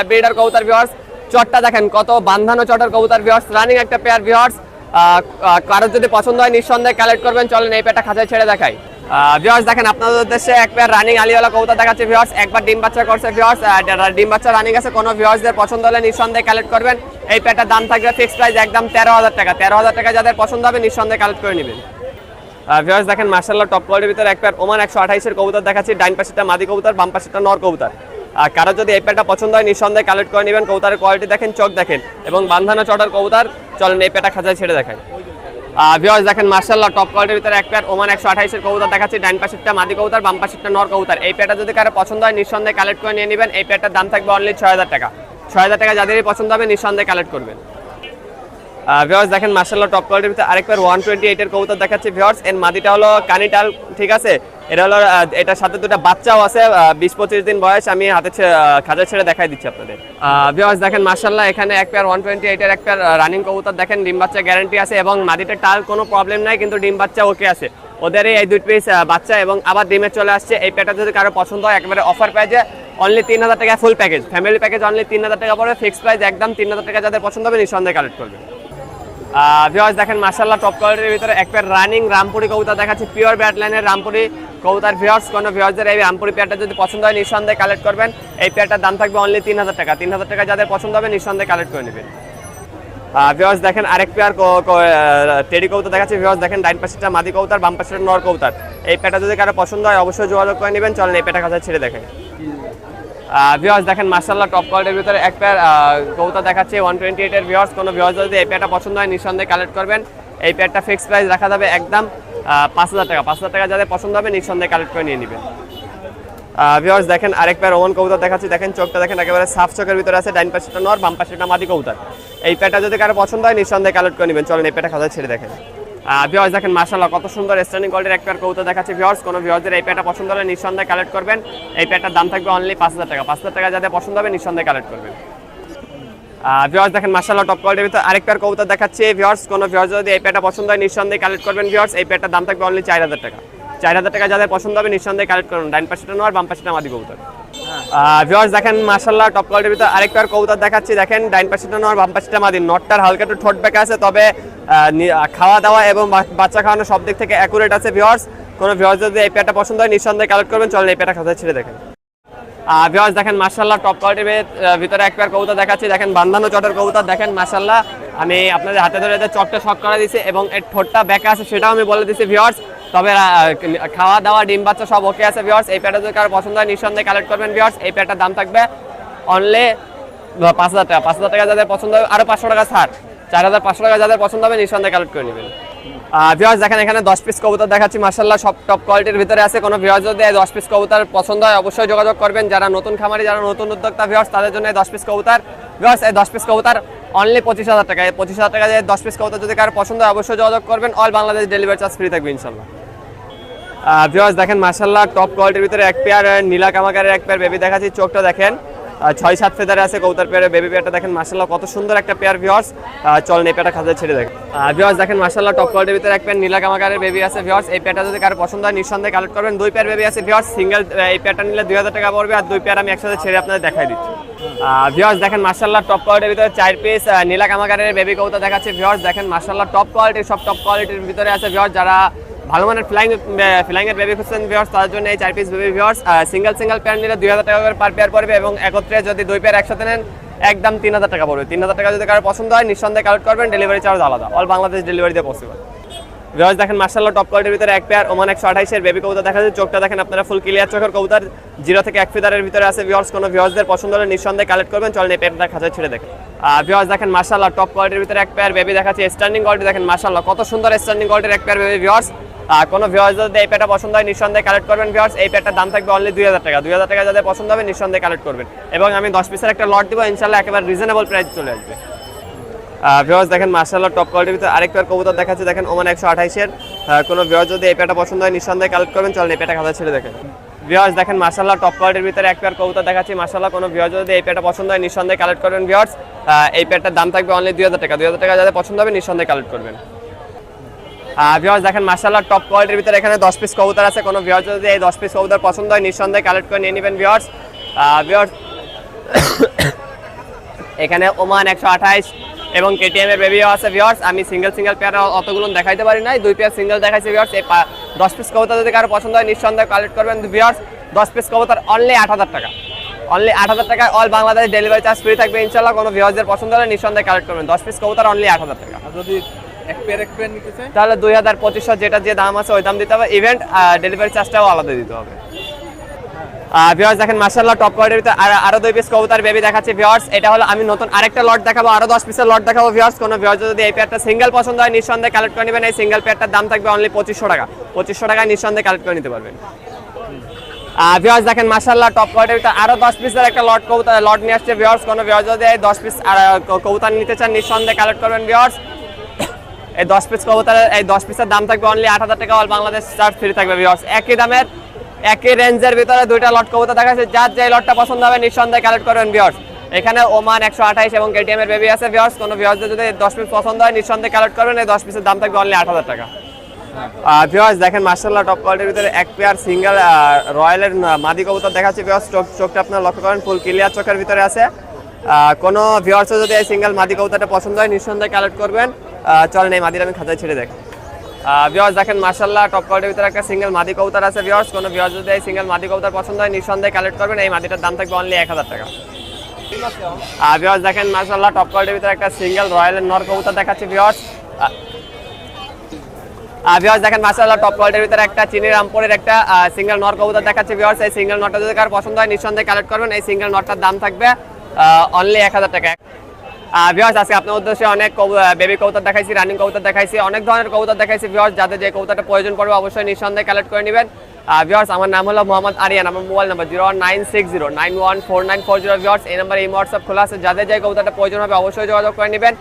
ব্রিডার কবুতর। ভিউয়ার্স চটটা দেখেন কত বান্ধানো চটের কবুতর। ভিউয়ার্স রানিং একটা পেয়ার। ভিউয়ার্স কারোর যদি পছন্দ হয় নিঃসন্দেহে কালেক্ট করবেন। চলেন এই পেয়ারটা খাঁচায় ছেড়ে দেখাই। ভিউয়ার্স দেখেন আপনাদের উদ্দেশ্যে এক পেয়ার রানিং আলিওয়ালা কবুতর দেখাচ্ছে। ভিউয়ার্স একবার ডিম বাচ্চা করছে। ভিউয়ার্স ডিম বাচ্চা রানিং আছে। কোনো ভিউয়ার্সদের পছন্দ হলে নিঃসন্দেহে কালেক্ট করবেন। এই পেয়ারটার দাম থাকবে ফিক্সড প্রাইস একদম 13000 টাকা। 13000 টাকা যাদের পছন্দ হবে নিঃসন্দেহে কালেক্ট করে নেবেন। ভিউয়ার্স দেখেন মাশাআল্লাহ টপ কোয়ালিটির ভিতরে এক পেয়ার ওমান 128-এর কবুতর দেখাচ্ছি। ডাইন পাশেরটা মাদি কবুতর, বাম পাশেরটা নর কবুতর। আর কারো যদি এই পেয়ারটা পছন্দ হয় নিঃসন্দেহে কালেক্ট করে নেবেন। কবুতরের কোয়ালিটি দেখেন, চোখ দেখেন এবং বান্ধানো চটার কবুতর। চলেন এই পেয়ারটা খাঁচায় ছেড়ে দেখাই। ভিউয়ার্স দেখেন মাশাআল্লাহ টপ কোয়ালিটির ভিতরে এক পেয়ার ওমান 128-এর কবুতর দেখাচ্ছি। ডাইন পাশেরটা মাদি কবুতর, বাম পাশেরটা নর কবুতর। এই পেয়ারটা যদি কারো পছন্দ হয় নিঃসন্দেহে কালেক্ট করে নিয়ে নেবেন। এই পেয়ারটার দাম থাকবে অনলি 6000 টাকা। 6000 টাকা যাদেরই পছন্দ হবে নিঃসন্দেহে কালেক্ট করবেন। ভিউয়ার্স দেখেন মাশাআল্লাহ টপ কোয়ালিটির ভিতরে আরেক পেয়ার 128-এর কবুতর দেখাচ্ছি। ভিউয়ার্স এর মাদিটা হলো কানিটাল, ঠিক আছে। এটা হলো এটার সাথে দুটো বাচ্চাও আছে, 20-25 দিন বয়স। আমি হাতে খাঁচা ছেড়ে দেখাই দিচ্ছি আপনাদের। ভিউয়ার্স দেখেন মাশাআল্লাহ এখানে এক পেয়ার 128-এর এক পেয়ার রানিং কবুতর দেখেন। ডিম বাচ্চা গ্যারান্টি আছে এবং মাদিটার টাল কোনো প্রবলেম নাই, কিন্তু ডিম বাচ্চা ওকে আছে। ওদেরই এই 2 পিস বাচ্চা এবং আবার ডিমে চলে আসছে। এই পেয়ারটা যদি কারো পছন্দ হয় একেবারে অফার প্রাইসে অনলি 3000 টাকা full package, family package only 3000 টাকা পড়বে। ফিক্সড প্রাইস একদম 3000 টাকা। যাদের পছন্দ হবে নিঃসন্দেহে কালেক্ট করবেন। ভিউয়ার্স দেখেন মাশাআল্লাহ টপ কোয়ালিটির ভিতরে এক পেয়ার রানিং রামপুরি কবুতর দেখাচ্ছি। পিওর ব্যাটলাইনের রামপুরি কবুতর। ভিউয়ার্স কোনো ভিউয়ার্সদের এই রামপুরি পেয়ারটা যদি পছন্দ হয় নিঃসন্দেহে কালেক্ট করবেন। এই পেয়ারটার দাম থাকবে অনলি 3000 টাকা। 3000 টাকা যাদের পছন্দ হবে নিঃসন্দেহে কালেক্ট করে নেবেন। ভিউয়ার্স দেখেন আরেক পেয়ার টেডি কবুতর দেখাচ্ছি। ভিউয়ার্স দেখেন ডাইন পাশেরটা মাদি কবুতর, বাম পাশেরটা নর কবুতর। এই পেয়ারটা যদি কারো পছন্দ হয় অবশ্যই যোগাযোগ করে নেবেন। চলেন এই পেয়ারটা খাঁচায় ছেড়ে দেখেন। ভিউয়ার্স দেখেন মাশাআল্লাহ টপ কোয়ালিটির ভিতরে এক পেয়ার কবুতর দেখাচ্ছে 128-এর। ভিউয়ার্স কোনো ভিউয়ার্স যদি এই পেয়ারটা পছন্দ হয় নিঃসন্দেহে কালেক্ট করবেন। এই পেয়ারটা ফিক্সড প্রাইস রাখা যাবে একদম 5000 টাকা। 5000 টাকা যাদের পছন্দ হবে নিঃসন্দেহে কালেক্ট করে নিয়ে নেবেন। ভিউয়ার্স দেখেন আরেক পেয়ার ওমান কবুতর দেখাচ্ছি। দেখেন চোখটা দেখেন একেবারে সাফ চোখের ভিতরে আছে। ডাইন পাশেরটা নর, বাম পাশেরটা মাদি কবুতর। এই পেয়ারটা যদি কারো পছন্দ হয় নিঃসন্দেহে কালেক্ট করে নেবেন। চলেন এই পেয়ারটা খাঁচায় ছেড়ে দেখেন। ভিউয়ার্স দেখেন মাশাআল্লাহ কত সুন্দর স্ট্যান্ডিং কোয়ালিটির এক পেয়ার কবুতর দেখাচ্ছি। ভিউয়ার্স কোনো ভিউয়ার্সদের এই পেয়ারটা পছন্দ হলে নিঃসন্দেহে কালেক্ট করবেন। এই পেয়ারটার দাম থাকবে অনলি 5000 টাকা। 5000 টাকা যাদের পছন্দ হবে নিঃসন্দেহে কালেক্ট করবেন। ভিউয়ার্স দেখেন মাশাআল্লাহ টপ কোয়ালিটির ভিতরে আরেক পেয়ার কবুতর দেখাচ্ছি। ভিউয়ার্স কোনো ভিউয়ার্স যদি এই পেয়ারটা পছন্দ হয় নিঃসন্দেহে কালেক্ট করবেন। ভিউয়ার্স এই পেয়ারটার দাম থাকবে অনলি 4000 টাকা। 4000 টাকা যাদের পছন্দ হবে নিঃসন্দেহে কালেক্ট করুন। ডাইন পাশেরটা নর, বাম পাশেরটা মাদি কবুতর। ভিউয়ার্স দেখেন মাশাআল্লাহ টপ কোয়ালিটির ভিতরে আরেক পেয়ার কবুতর দেখাচ্ছি। দেখেন ডাইন পাশেরটা নর, বাম পাশেরটা মাদি। নটটার হালকা একটু ঠোঁট বেঁকা আছে, তবে খাওয়া দাওয়া এবং বাচ্চা খাওয়ানো সব দিক থেকে অ্যাকুরেট আছে। ভিউয়ার্স কোনো ভিউয়ার্স যদি এই পেয়ারটা পছন্দ হয় নিঃসন্দেহে কালেক্ট করবেন। চলেন এই পেয়ারটা খাঁচায় ছেড়ে দেখেন। ভিউয়ার্স দেখেন মাশাআল্লাহ টপ কোয়ালিটির ভিতরে এক পেয়ার কবুতর দেখাচ্ছি। দেখেন বান্ধানো চটের কবুতর। দেখেন মাশাআল্লাহ আমি আপনাদের হাতে ধরে চকটা শক করা দিয়েছি এবং এর ঠোঁটটা বেঁকা আছে সেটাও আমি বলে দিচ্ছি ভিউয়ার্স। তবে খাওয়া দাওয়া ডিম বাচ্চা সব ওকে আছে। ভিউয়ার্স এই পেয়ারটা যদি কারো পছন্দ হয় নিঃসন্দেহে কালেক্ট করবেন। ভিউয়ার্স এই পেয়ারটার দাম থাকবে অনলি 5,000 টাকা। 5,000 টাকা যাদের পছন্দ হবে আরো 500 টাকা ছাড়, 4,500 টাকা যাদের পছন্দ হবে নিঃসন্দেহে কালেক্ট করে নেবেন। ভিউয়ার্স দেখেন এখানে 10 পিস কবুতর দেখাচ্ছি, মাশাআল্লাহ সব টপ কোয়ালিটির ভিতরে আছে। কোনো ভিউয়ার্স যদি 10 পিস কবুতর পছন্দ হয় অবশ্যই যোগাযোগ করবেন। যারা নতুন খামারি, যারা নতুন উদ্যোক্তা ভিউয়ার্স, তাদের জন্য 10 পিস কবুতর। ভিউয়ার্স এই 10 পিস কবুতর অনলি 25,000 টাকা। এই 25,000 টাকা দিয়ে 10 পিস কবুতর যদি কারো পছন্দ হয় অবশ্যই যোগাযোগ করবেন। All Bangladesh delivery charge free থাকবে ইনশাআল্লাহ। ভিউয়ার্স দেখেন মাশাআল্লাহ টপ কোয়ালিটির ভিতরে এক পেয়ার নীলা কামাকারের এক পেয়ার বেবি দেখাচ্ছি। চোখটা দেখেন 6-7 ফেদারে আছে কবুতর পেয়ারে। বেবি পেয়ারটা দেখেন মাশাআল্লাহ কত সুন্দর একটা পেয়ার ভিউয়ার্স। চল এই পেয়ারটা খাঁচায় ছেড়ে দেখেন। ভিউয়ার্স দেখেন মাশাআল্লাহ টপ কোয়ালিটির ভিতরে এক পেয়ার নীলা কামাকারের বেবি আছে ভিউয়ার্স। এই পেয়ারটা যদি কারো পছন্দ হয় নিঃসন্দেহে কালেক্ট করবেন। 2 পেয়ার বেবি আছে ভিউয়ার্স। সিঙ্গেল এই পেয়ারটা নিলে 2,000 টাকা পড়বে, আর 2 পেয়ার আমি একসাথে ছেড়ে আপনাদের দেখাই দিচ্ছি। ভিউয়ার্স দেখেন মাশাআল্লাহ টপ কোয়ালিটির ভিতরে 4 পিস নীলা কামাকারের বেবি কবুতর দেখাচ্ছি ভিউয়ার্স। দেখেন মাশাআল্লাহ টপ কোয়ালিটির, সব টপ কোয়ালিটির ভিতরে আছে ভিউয়ার্স। যারা ভালো মানের ফ্লাইং এর বেবি খুঁজছেন ভিউয়ার্স, তার জন্য এই 4 piece baby viewers. Single pair নিলে 2,000 টাকা করে পার পেয়ার পড়বে, এবং একত্রে যদি 2 পেয়ার একসাথে নেন একদম 3,000 টাকা পড়বে। 3,000 টাকা যদি কারো পছন্দ হয় নিঃসন্দেহে কালেক্ট করবেন, ডেলিভারি চার্জ আলাদা, অল বাংলাদেশ ডেলিভারি দিয়ে পসিবল। ভিউয়ার্স দেখেন মাশাআল্লাহ টপ কোয়ালিটির ভিতরে এক পেয়ার ওমান 128 এর বেবি কবুতর দেখা যাচ্ছে। চোখটা দেখেন আপনারা ফুল ক্লিয়ার চোখের কবুতর, 0 থেকে 1 ফিদারের ভিতরে আছে ভিউয়ার্স। কোনো ভিউয়ার্সদের পছন্দ হলে নিঃসন্দেহে কালেক্ট করবেন। চলেন এই পেয়ারটা খাঁচায় ছেড়ে দেখেন। ভিউয়ার্স দেখেন মাশাআল্লাহ টপ কোয়ালিটির ভিতরে এক পেয়ার বেবি দেখাচ্ছি। স্ট্যান্ডিং কোয়ালিটি দেখেন মাশাআল্লাহ কত সুন্দর স্ট্যান্ডিং কোয়ালিটির এক পেয়ার বেবি ভিউয়ার্স। কোনো ভিউয়ার্স যদি এই পেয়ারটা পছন্দ হয় নিঃসন্দেহে কালেক্ট করবেন ভিউয়ার্স। এই পেয়ারটার দাম থাকবে অনলি 2,000 টাকা। 2,000 টাকা যাদের পছন্দ হবে নিঃসন্দেহে কালেক্ট করবেন, এবং আমি 10 পিসের একটা লট দিব ইনশাআল্লাহ, একেবারে রিজনেবল প্রাইস চলে আসবে। ভিউয়ার্স দেখেন মাশাআল্লাহ টপ কোয়ালিটির ভিতরে আরেক পেয়ার কবুতর দেখাচ্ছে দেখেন ওমান 128 এর। কোনো ভিউয়ার্স যদি এই পেয়ারটা পছন্দ হয় নিঃসন্দেহে কালেক্ট করবেন। চলেন এই পেয়ারটা খাতা ছেড়ে দেখেন। ভিউয়ার্স দেখেন মাশাআল্লাহ টপ কোয়ালিটির ভিতরে এক পেয়ার কবুতর দেখাচ্ছি মাশাআল্লাহ। কোনো ভিউয়ার্স যদি এই পেয়ারটা পছন্দ হয় নিঃসন্দেহে কালেক্ট করবেন ভিউয়ার্স। এই পেয়ারটার দাম থাকবে অনলি 2,000 টাকা। 2,000 টাকা যাদের পছন্দ হবে নিঃসন্দেহে কালেক্ট করবেন। ভিউয়ার্স দেখেন মাশাআল্লাহ টপ কোয়ালিটির ভিতরে এখানে 10 পিস কবুতর আছে। কোনো ভিউয়ার্স যদি এই 10 পিস কবুতর পছন্দ হয় নিঃসন্দেহে কালেক্ট করে নিয়ে নেবেন ভিউয়ার্স। ভিউয়ার্স এখানে ওমান 128 এবং কেটিএম এর বেবিও আছে ভিউয়ার্স। আমি সিঙ্গেল পেয়ার অতগুলো দেখাইতে পারি নাই, 2 পেয়ার সিঙ্গেল দেখাইছি ভিউয়ার্স। এই 10 পিস কবুতর যদি কারো পছন্দ হয় নিঃসন্দেহে কালেক্ট করবেন ভিউয়ার্স। 10 পিস কবুতর অনলি 8,000 টাকা। অনলি 8,000 টাকায় all Bangladesh delivery charge free থাকবে ইনশাআল্লাহ। কোনো ভিউয়ার্সদের পছন্দ হলে নিঃসন্দেহে কালেক্ট করবেন। 10 পিস কবুতর অনলি 8,000 টাকা। যদি এক পেয়ার নিতে চাই তাহলে 2,250 যেটা যে দাম আছে ওই দাম দিতে হবে। ইভেন্ট ডেলিভারি চার্জটাও আলাদা দিতে হবে। ভিউয়ার্স দেখেন মাশাআল্লাহ টপ কোয়ালিটির ভিতরে আরো 2 পিস কবুতর বেবি দেখাচ্ছি ভিউয়ার্স। এটা হলো আমি নতুন আরেকটা লট দেখাবো, আরো 10 পিসের লট দেখাবো ভিউয়ার্স। কোনো ভিউয়ার্স যদি এই পেয়ারটা সিঙ্গেল পছন্দ হয় নিঃসন্দেহে কালেক্ট করে নেবেন। এই সিঙ্গেল পেয়ারটার দাম থাকবে অনলি 2500 টাকা। 2500 টাকায় নিঃসন্দেহে কালেক্ট করে নিতে পারবেন। ভিউয়ার্স দেখেন মাশাআল্লাহ টপ কোয়ালিটির ভিতরে আরো 10 পিসের একটা লট নিয়ে আসছে ভিউয়ার্স। কোনো ভিউয়ার্স যদি এই 10 পিস কবুতর নিতে চান নিঃসন্দেহে কালেক্ট করবেন ভিউয়ার্স। এই 10 পিস কবুতরের এই 10 পিসের দাম থাকবে অনলি 8,000 টাকা, অল বাংলাদেশ চার্জ ফ্রি থাকবে ভিউয়ার্স। একই দামের একই রেঞ্জের ভিতরে 2টা লট কবুতর দেখাচ্ছে। যার যে লটটা পছন্দ হবে নিঃসন্দেহে কালেক্ট করবেন ভিউয়ার্স। এখানে ওমান 128 এবং কেটিএম এর বেবি আছে ভিউয়ার্স। কোনো ভিউয়ার্সদের যদি 10 পিস পছন্দ হয় নিঃসন্দেহে কালেক্ট করবেন। এই 10 পিসের দাম থাকবে অনলি 8,000 টাকা। ভিউয়ার্স দেখেন মাশাআল্লাহ টপ কোয়ালিটির ভিতরে এক পেয়ার সিঙ্গেল রয়্যালের মাদি কবুতর দেখাচ্ছি ভিউয়ার্স। চোখটা আপনারা লক্ষ্য করেন ফুল ক্লিয়ার চোখের ভিতরে আছে। কোনো ভিউয়ার্স যদি এই সিঙ্গেল মাদি কবুতরটা পছন্দ হয় নিঃসন্দেহে কালেক্ট করবেন। চলেন এই মাদির আমি খাতায় ছেড়ে দেখি। ভিউয়ার্স দেখেন মাশাআল্লাহ টপ কোয়ালিটির ভিতরে একটা সিঙ্গেল মাদি কবুতর আছে ভিউয়ার্স। কোনো ভিউয়ার্স যদি এই সিঙ্গেল মাদি কবুতর পছন্দ হয় নিঃসন্দেহে কালেক্ট করবেন। এই মাদিটার দাম থাকবে অনলি 1,000 টাকা। ভিউয়ার্স দেখেন মাশাআল্লাহ টপ কোয়ালিটির ভিতরে একটা সিঙ্গেল রয়্যালের নর কবুতর দেখাচ্ছি ভিউয়ার্স। ভিউয়ার্স দেখেন মাশাআল্লাহ টপ কোয়ালিটির ভিতরে একটা চিনি রামপুরের একটা সিঙ্গেল নর কবুতর দেখাচ্ছি ভিউয়ার্স। এই সিঙ্গেল নরটা যদি কারো পছন্দ হয় নিঃসন্দেহে কালেক্ট করবেন। এই সিঙ্গেল নরটার দাম থাকবে অনলি 1,000 টাকা। ভিউয়ার্স আজকে আপনার উদ্দেশ্যে অনেক বেবি কবুতর দেখাইছি, রানিং কবুতর দেখাইছি, অনেক ধরনের কবুতর দেখাইছি ভিউয়ার্স। যাদের যে কবুতরটা প্রয়োজন পড়বে অবশ্যই নিঃসন্দেহে কালেক্ট করে নেবেন ভিউয়ার্স। আমার নাম হলো মোহাম্মদ আরিয়ান। আমার মোবাইল নাম্বার 01960914940 ভিউয়ার্স। এই নাম্বারে এই হোয়াটসঅ্যাপ খোলা আছে। যাদের যে কবুতরটা প্রয়োজন হবে অবশ্যই যোগাযোগ করে নেবেন।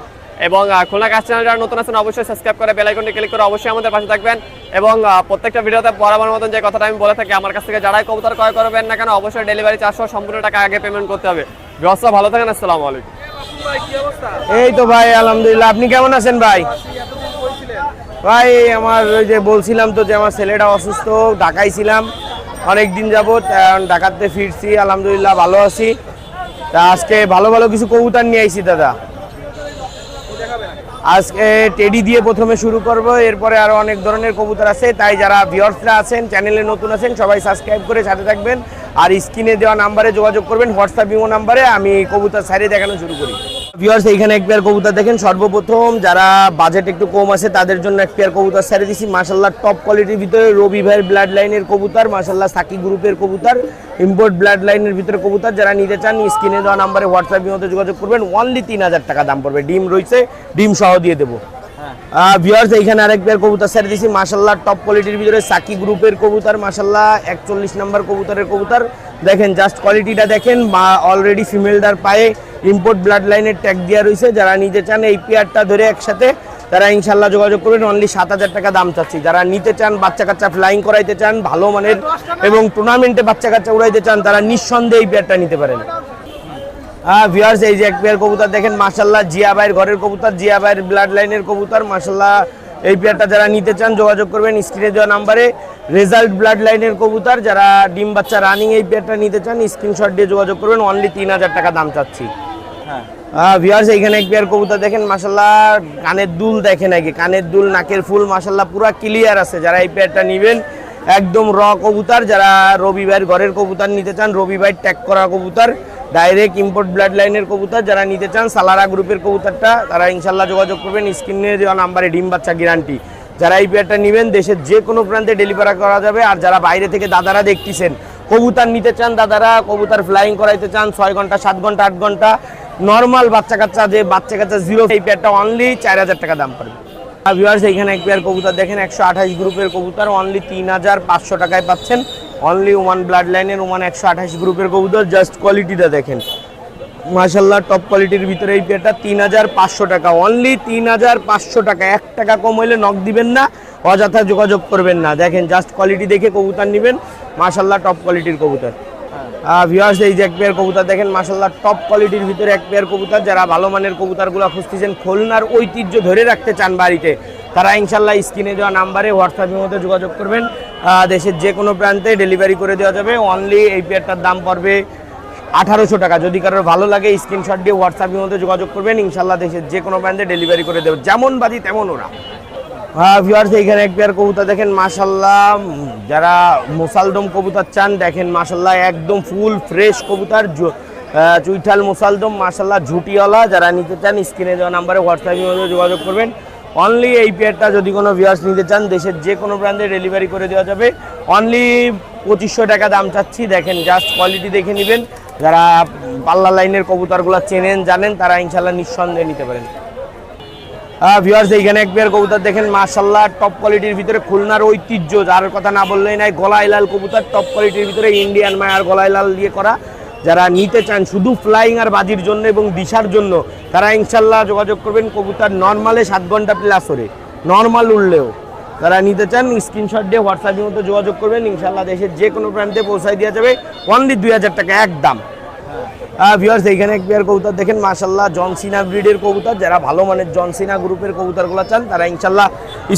এবং খুলনা কাজ চ্যানেল যারা নতুন আছেন অবশ্যই সাবস্ক্রাইব করে বেল আইকনটি ক্লিক করে অবশ্যই আমাদের পাশে থাকবেন। এবং প্রত্যেকটা ভিডিওতে বরাবর মতন যে কথাটা আমি বলে থাকি, আমার কাছ থেকে যারাই কবুতর ক্রয় করবেন না কেন অবশ্যই ডেলিভারি চার্জ সহ সম্পূর্ণ টাকা আগে পেমেন্ট করতে হবে। ভিউয়ার্স ভালো থাকেন, আসসালামু আলাইকুম। এই তো ভাই আলহামদুলিল্লাহ। আপনি কেমন আছেন ভাই? ভাই আমার ওই যে বলছিলাম তো যে আমার ছেলেটা অসুস্থ, ঢাকায় ছিলাম অনেক দিন যাবত, ঢাকাতে ফিরছি আলহামদুলিল্লাহ ভালো আছি। তা আজকে ভালো ভালো কিছু কবুতর নিয়ে আইছি দাদা। আজকে টেডি দিয়ে প্রথমে শুরু করব, এরপরে আরো অনেক ধরনের কবুতর আছে। তাই যারা ভিউয়ার্সরা আছেন চ্যানেলে নতুন আছেন সবাই সাবস্ক্রাইব করে সাথে থাকবেন আর স্ক্রিনে দেওয়া নাম্বারে যোগাযোগ করবেন, হোয়াটসঅ্যাপ ইমো নাম্বারে। আমি কবুতর সাইডে দেখানো শুরু করি। ভিউয়ার্স এইখানে এক পেয়ার কবুতর দেখেন। সর্বপ্রথম যারা বাজেট একটু কম আছে তাদের জন্য এক পেয়ার কবুতর ছেড়ে দিছি, মাশাআল্লাহ টপ কোয়ালিটির ভিতরে রবি ভাইয়ের ব্লাড লাইনের কবুতর, মাশাআল্লাহ সাকি গ্রুপের কবুতর, ইম্পোর্ট ব্লাড লাইনের ভিতরে কবুতর। যারা নিতে চান স্ক্রিনে দেওয়া নাম্বারে হোয়াটসঅ্যাপ ইমোতে যোগাযোগ করবেন। অনলি 3000 টাকা দাম পড়বে, ডিম রয়েছে, ডিম সহ দিয়ে দেবো। ভিউয়ার্স এইখানে আরেক পেয়ার কবুতর ছেড়ে দিছি, মাশাআল্লাহ টপ কোয়ালিটির ভিতরে সাকি গ্রুপের কবুতর, মাশাআল্লাহ 41 নম্বর কবুতরের কবুতর। দেখেন জাস্ট কোয়ালিটিটা দেখেন, অলরেডি ফিমেলটার পায়ে ইম্পোর্ট ব্লাড লাইনের ট্যাগ দেওয়া রয়েছে। যারা নিতে চান এই পেয়ারটা ধরে একসাথে তারা ইনশাল্লাহ যোগাযোগ করবেন। অনলি 7000 টাকা দাম চাচ্ছি। যারা নিতে চান, বাচ্চা কাচ্চা ফ্লাইং করাইতে চান ভালো মানের এবং টুর্নামেন্টে বাচ্চা কাচ্চা উড়াইতে চান, তারা নিঃসন্দেহে এই পেয়ারটা নিতে পারেন। ভিউয়ার্স এই যে এক পেয়ার কবুতর দেখেন, মাশাআল্লাহ জিয়া ভাইয়ের ঘরের কবুতর, জিয়া ভাইয়ের ব্লাড লাইনের কবুতর, মাশাআল্লাহ এই পেয়ারটা যারা নিতে চান যোগাযোগ করবেন স্ক্রিনে দেওয়া নাম্বারে। রেজাল্ট ব্লাড লাইনের কবুতর, যারা ডিম বাচ্চা রানিং এই পেয়ারটা নিতে চান স্ক্রিনশট দিয়ে যোগাযোগ করবেন। অনলি 3000 টাকা দাম চাচ্ছি। ভিউয়ার্স এইখানে এক পেয়ার কবুতর দেখেন, মাশাআল্লাহ কানের দুল দেখেন, আগে কানের দুল নাকের ফুল মাশাআল্লাহ পুরো ক্লিয়ার আছে। যারা এই পেয়ারটা নেবেন একদম র কবুতর, যারা রবি ভাইয়ের ঘরের কবুতর নিতে চান, রবি ভাই ট্যাগ করা কবুতর, ডাইরেক্ট ইম্পোর্ট ব্লাড লাইনের কবুতর, যারা নিতে চান সালারা গ্রুপের কবুতরটা, তারা ইনশাল্লাহ যোগাযোগ করবেন স্ক্রিনে দেওয়া নাম্বারে। ডিম বাচ্চা গ্যারান্টি। যারা এই পেয়ারটা নেবেন দেশের যে কোনো প্রান্তে ডেলিভারি করা যাবে। আর যারা বাইরে থেকে দাদারা দেখতেছেন কবুতর নিতে চান, দাদারা কবুতর ফ্লাইং করাইতে চান 6 ঘন্টা 7 ঘন্টা 8 ঘন্টা, নর্মাল বাচ্চা কাচ্চা যে বাচ্চা কাচ্চা জিরো, এই পেয়ারটা অনলি 4000 টাকা দাম পড়বে। ভিউয়ার্স এইখানে এক পেয়ার কবুতর দেখেন, 128 গ্রুপের কবুতর, অনলি 3500 টাকায় পাচ্ছেন। অনলি ওমান ব্লাড লাইনের ওমান 128 গ্রুপের কবুতর। জাস্ট কোয়ালিটিটা দেখেন, মাশাআল্লাহ টপ কোয়ালিটির ভিতরে এই পেয়ারটা 3500 টাকা, অনলি 3500 টাকা। 1 টাকা কম হইলে নক দিবেন না, অযথা যোগাযোগ করবেন না। দেখেন জাস্ট কোয়ালিটি দেখে কবুতর নেবেন, মাশাআল্লাহ টপ কোয়ালিটির কবুতর। ভিউয়ার্স এই যে এক পেয়ার কবুতর দেখেন, মাশাআল্লাহ টপ কোয়ালিটির ভিতরে এক পেয়ার কবুতর। যারা ভালো মানের কবুতরগুলো খুঁজতেছেন, খুলনার ঐতিহ্য ধরে রাখতে চান বাড়িতে, তারা ইনশাল্লাহ স্ক্রিনে দেওয়া নাম্বারে হোয়াটসঅ্যাপের মধ্যে যোগাযোগ করবেন। দেশের যে কোনো প্রান্তে ডেলিভারি করে দেওয়া যাবে। অনলি এই পেয়ারটার দাম পড়বে 1800 টাকা। যদি কারোর ভালো লাগে স্ক্রিনশট দিয়ে হোয়াটসঅ্যাপের মধ্যে যোগাযোগ করবেন, ইনশাল্লাহ দেশের যে কোনো প্রান্তে ডেলিভারি করে দেবে, যেমন বাজি তেমন ওরা। ভিউয়ার্স এইখানে এক পেয়ার কবুতর দেখেন, মাশাআল্লাহ যারা মোসালদম কবুতর চান দেখেন, মাশাআল্লাহ একদম ফুল ফ্রেশ কবুতর, চুইঠাল মোসালদম, মাশাআল্লাহ ঝুটিওয়ালা। যারা নিতে চান স্ক্রিনে দেওয়া নাম্বারে হোয়াটসঅ্যাপের মধ্যে যোগাযোগ করবেন। অনলি এই পেয়ারটা যদি কোনো ভিউয়ার্স নিতে চান দেশের যে কোনো প্রান্তে ডেলিভারি করে দেওয়া যাবে। অনলি 2500 টাকা দাম চাচ্ছি। দেখেন জাস্ট কোয়ালিটি দেখে নেবেন। যারা পাল্লা লাইনের কবুতরগুলো চেনেন জানেন, তারা ইনশাল্লাহ নিঃসন্দেহে নিতে পারেন। ভিউয়ার্স এইখানে এক পেয়ার কবুতর দেখেন, মাশাআল্লাহ টপ কোয়ালিটির ভিতরে খুলনার ঐতিহ্য, যার কথা না বললেই নাই, গলায় লাল কবুতর, টপ কোয়ালিটির ভিতরে ইন্ডিয়ান মায়ার গলায় লাল দিয়ে করা। যারা নিতে চান শুধু ফ্লাইং আর বাজির জন্য এবং দিশার জন্য, তারা ইনশাল্লাহ যোগাযোগ করবেন। কবুতর নর্মালে 7 ঘন্টা প্লাস ওরে, নর্মাল উঠলেও। যারা নিতে চান স্ক্রিনশট দিয়ে হোয়াটসঅ্যাপের মধ্যে যোগাযোগ করবেন, ইনশাল্লাহ দেশের যে কোনো প্রান্তে পৌঁছায় দেওয়া যাবে। অনলি 2000 টাকা একদম। ভিউয়ার্স এইখানে এক পেয়ার কবুতর দেখেন, মাশাআল্লাহ জনসিনা ব্রিডের কবুতর। যারা ভালো মানের জনসিনা গ্রুপের কবুতরগুলো চান, তারা ইনশাল্লাহ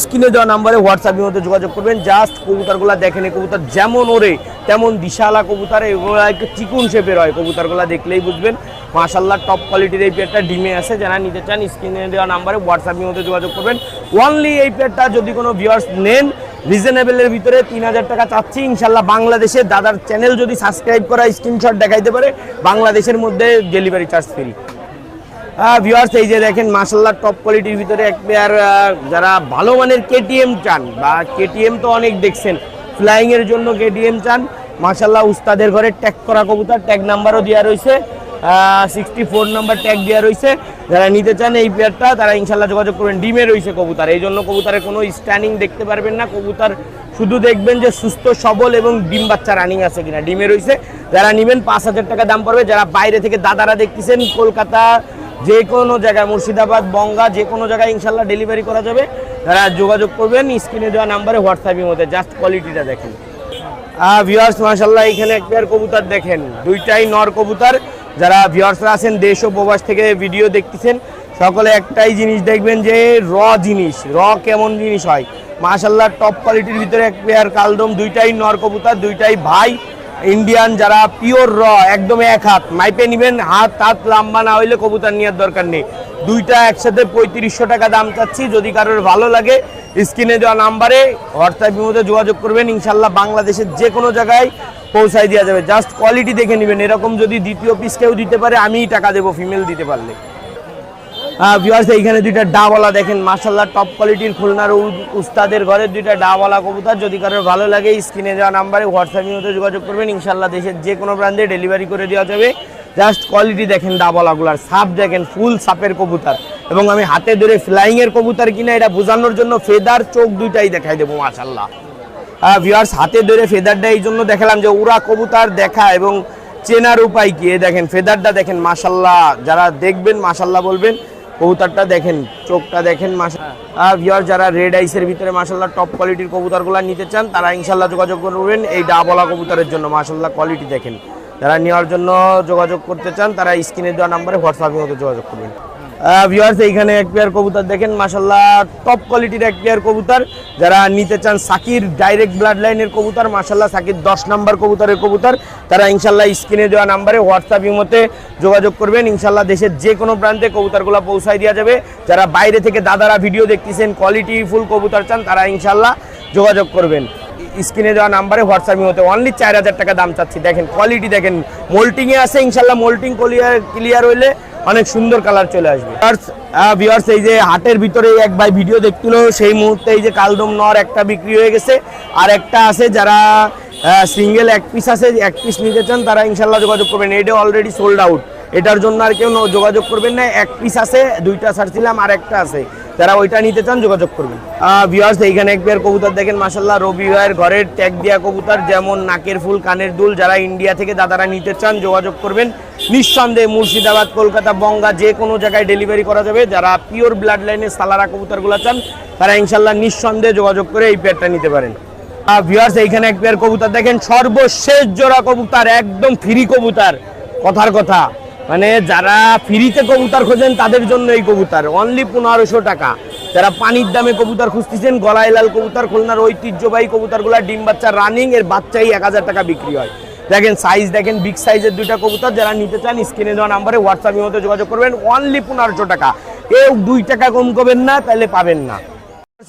স্ক্রিনে দেওয়া নাম্বারে হোয়াটসঅ্যাপের মধ্যে যোগাযোগ করবেন। জাস্ট কবুতরগুলো দেখেন, এই কবুতর যেমন ওরে তেমন দিশালা কবুতর, এগুলো একটু চিকুন শেপের হয়, কবুতরগুলো দেখলেই বুঝবেন। মাশাআল্লাহ টপ কোয়ালিটির এই পেয়ারটা ডিমে আছে। যারা নিতে চান স্ক্রিনে দেওয়া নাম্বারে হোয়াটসঅ্যাপের মধ্যে যোগাযোগ করবেন। অনলি এই পেয়ারটা যদি কোনো ভিউয়ার্স নেন রিজনেবলের ভিতরে 3000 টাকা চাচ্ছি। ইনশাল্লাহ বাংলাদেশে দাদার চ্যানেল যদি সাবস্ক্রাইব করা স্ক্রিনশট দেখাইতে পারে, বাংলাদেশের মধ্যে ডেলিভারি চার্জ ফ্রি। ভিউয়ার্স এই যে দেখেন, মাশাআল্লাহ টপ কোয়ালিটির ভিতরে এক পেয়ার। যারা ভালো মানের কেটিএম চান, বা কেটিএম তো অনেক দেখছেন, ফ্লাইং এর জন্য কেটিএম চান, মাশাআল্লাহ উস্তাদের ঘরে ট্যাগ করা কবুতর, ট্যাগ নাম্বারও দেওয়া রয়েছে, 64 নম্বর ট্যাগ দেওয়া রয়েছে। যারা নিতে চান এই পেয়ারটা, তারা ইনশাল্লাহ যোগাযোগ করবেন। ডিমে রয়েছে কবুতর, এই জন্য কবুতরের কোনো স্ট্যান্ডিং দেখতে পারবেন না। কবুতর শুধু দেখবেন যে সুস্থ সবল এবং ডিম বাচ্চা রানিং আছে কিনা। ডিমে রয়েছে। যারা নেবেন 5000 টাকা দাম পড়বে। যারা বাইরে থেকে দাদারা দেখতেছেন, কলকাতা যে কোনো জায়গায়, মুর্শিদাবাদ, বঙ্গা, যে কোনো জায়গায় ইনশাল্লাহ ডেলিভারি করা যাবে। যারা যোগাযোগ করবেন স্ক্রিনে দেওয়া নাম্বারে হোয়াটসঅ্যাপের মধ্যে। জাস্ট কোয়ালিটিটা দেখেন। ভিউয়ার্স মাশাআল্লাহ এখানে এক পেয়ার কবুতর দেখেন, দুইটাই নর কবুতর। যারা ভিউয়ার্সরা আছেন দেশ ও প্রবাস থেকে ভিডিও দেখতেছেন, সকলে একটাই জিনিস দেখবেন যে র জিনিস, র কেমন জিনিস হয়। মাশাআল্লাহ টপ কোয়ালিটির ভিতরে এক পেয়ার কালদম, দুইটাই নর কবুতর, দুইটাই ভাই ইন্ডিয়ান। যারা পিওর র একদম এক হাত মাইপে নেবেন, হাত লম্বা না হইলে কবুতর নেওয়ার দরকার নেই। দুইটা একসাথে 3500 টাকা দাম চাচ্ছি। যদি কারোর ভালো লাগে স্ক্রিনে দেওয়া নাম্বারে হোয়াটসঅ্যাপের মধ্যে যোগাযোগ করবেন। ইনশাল্লাহ বাংলাদেশের যে কোনো জায়গায় পৌঁছায় দেওয়া যাবে। জাস্ট কোয়ালিটি দেখে নেবেন, এরকম যদি দ্বিতীয় পিস কেউ দিতে পারে আমিই টাকা দেবো ফিমেল দিতে পারলে। ভিউয়ার্স এইখানে দুইটা ডাবওয়ালা দেখেন মাশাআল্লাহ টপ কোয়ালিটির খুলনার উস্তাদের ঘরের দুইটা ডাবওয়ালা কবুতর। যদি কারোর ভালো লাগে স্ক্রিনে দেওয়া নাম্বারে হোয়াটসঅ্যাপের মধ্যে যোগাযোগ করবেন, ইনশাআল্লাহ দেশের যে কোনো ব্র্যান্ডে ডেলিভারি করে দেওয়া যাবে। জাস্ট কোয়ালিটি দেখেন ডাবওয়ালাগুলার, সাপ দেখেন ফুল সাপের কবুতর, এবং আমি হাতে ধরে ফ্লাইং এর কবুতর কিনা এটা বোঝানোর জন্য ফেদার চোখ দুইটাই দেখাই দেবো মাশাআল্লাহ। ভিউয়ার্স হাতে ধরে ফেদারটা এই জন্য দেখালাম যে উড়া কবুতর দেখা এবং চেনার উপায় কি। দেখেন ফেদারটা দেখেন মাশাআল্লাহ, যারা দেখবেন মাশাআল্লাহ বলবেন। কবুতরটা দেখেন, চোখটা দেখেন মাশাআল্লাহ। ভিউয়ার যারা রেড আইসের ভিতরে মাশাআল্লাহ টপ কোয়ালিটির কবুতরগুলো নিতে চান তারা ইনশাআল্লাহ যোগাযোগ করবেন এই ডাবওয়ালা কবুতরের জন্য। মাশাআল্লাহ কোয়ালিটি দেখেন, যারা নেওয়ার জন্য যোগাযোগ করতে চান তারা স্ক্রিনে দেওয়া নম্বরে হোয়াটসঅ্যাপের মধ্যে যোগাযোগ করবেন। ভিউয়ার্স এইখানে এক পেয়ার কবুতর দেখেন মাশাআল্লাহ টপ কোয়ালিটির এক পেয়ার কবুতর। যারা নিতে চান সাকির ডাইরেক্ট ব্লাড লাইনের কবুতর, মাশাআল্লাহ সাকির 10 নম্বর কবুতরের কবুতর, তারা ইনশাআল্লাহ স্ক্রিনে দেওয়া নম্বরে হোয়াটসঅ্যাপের মধ্যে যোগাযোগ করবেন। ইনশাআল্লাহ দেশের যে কোনো প্রান্তে কবুতরগুলো পৌঁছায় দেওয়া যাবে। যারা বাইরে থেকে দাদারা ভিডিও দেখতেছেন কোয়ালিটি ফুল কবুতর চান তারা ইনশাআল্লাহ যোগাযোগ করবেন স্ক্রিনে দেওয়া নাম্বারে হোয়াটসঅ্যাপের মধ্যে। অনলি 4000 টাকা দাম চাচ্ছি। দেখেন কোয়ালিটি দেখেন, মোল্টিংয়ে আছে ইনশাআল্লাহ, মোল্টিং ক্লিয়ার হইলে অনেক সুন্দর কালার চলে আসবে। ভিউয়ার্স এই যে হাটের ভিতরে এক ভাই ভিডিও দেখছিল, সেই মুহূর্তে এই যে কালদম নর একটা বিক্রি হয়ে গেছে, আর একটা আছে যারা সিঙ্গেল এক পিস আছে, এক পিস নিতে চান তারা ইনশাআল্লাহ যোগাযোগ করবেন। এটা অলরেডি সোল্ড আউট, এটার জন্য আর কেউ যোগাযোগ করবেন না। এক পিস আছে, দুইটা ছাড়ছিলাম আর একটা আছে, যারা ওইটা নিতে চান যোগাযোগ করবেন। ভিউয়ার্স এইখানে এক পেয়ার কবুতর দেখেন মাশাআল্লাহ রবি ভাইয়ের ঘরের ট্যাগ দেওয়া কবুতর, যেমন নাকের ফুল কানের দুল। যারা ইন্ডিয়া থেকে দাদারা নিতে চান যোগাযোগ করবেন। নিঃসন্দেহে মুর্শিদাবাদ, কলকাতা, বঙ্গা যে কোনো জায়গায় ডেলিভারি করা যাবে। যারা পিওর ব্লাড লাইনের সালারা কবুতরগুলো চান তারা ইনশাআল্লাহ নিঃসন্দেহে যোগাযোগ করে এই পেয়ারটা নিতে পারেন। ভিউয়ার্স এইখানে এক পেয়ার কবুতর দেখেন, সর্বশেষ জোড়া কবুতর, একদম ফ্রি কবুতর, কথার কথা মানে যারা ফ্রিতে কবুতর খোঁজেন তাদের জন্য এই কবুতর। অনলি 1500 টাকা। যারা পানির দামে কবুতর খুঁজতেছেন, গলায় লাল কবুতর, খুলনার ঐতিহ্যবাহী কবুতরগুলা ডিম বাচ্চা রানিং, এর বাচ্চাই 1000 টাকা বিক্রি হয়। দেখেন সাইজ দেখেন, বিগ সাইজের দুইটা কবুতর। যারা নিতে চান স্ক্রিনে দেওয়া নাম্বারে হোয়াটসঅ্যাপের মধ্যে যোগাযোগ করবেন। অনলি 1500 টাকা, কেউ 2 টাকা কম করবেন না, তাহলে পাবেন না।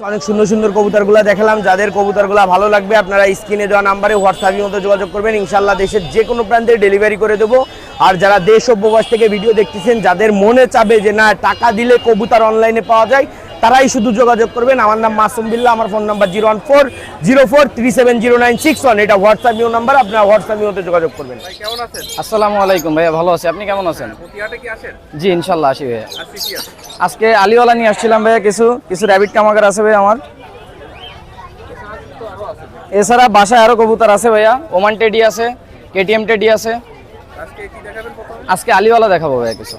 অনেক সুন্দর সুন্দর কবুতরগুলো দেখালাম। যাদের কবুতরগুলো ভালো লাগবে আপনারা স্ক্রিনে দেওয়া নাম্বারে হোয়াটসঅ্যাপের মধ্যে যোগাযোগ করবেন। ইনশাআল্লাহ দেশের যে কোনো প্রান্তে ডেলিভারি করে দেবো। আর যারা দেশ ও প্রবাস থেকে ভিডিও দেখতেছেন, যাদের মনে চাবে যে না টাকা দিলে কবুতর অনলাইনে পাওয়া যায়, তারাই শুধু যোগাযোগ করবেন। আমার নাম মাসুম বিল্লাহ, আমার ফোন নাম্বার 01404370961। এটা হোয়াটসঅ্যাপ নাম্বার, আপনারা হোয়াটসঅ্যাপের মধ্যে যোগাযোগ করবেন। কেমন আছেন? আসসালামু আলাইকুম ভাইয়া, ভালো আছি, আপনি কেমন আছেন? প্রতিহাটে কি আসেন? জি ইনশাল্লাহ আসি ভাইয়া। আজকে কি আছে? আজকে আলিওয়ালা নিয়ে আসছিলাম ভাইয়া, কিছু র্যাবিট কামাগার আছে ভাইয়া আমার। এছাড়া বাসায় আরো কবুতর আছে ভাইয়া, ওমান টেডি আছে, কেটিএম টেডি আছে। আজকে কি দেখাবেন প্রথমে? আজকে আলিওয়ালা দেখাবো ভাইয়া কিছু।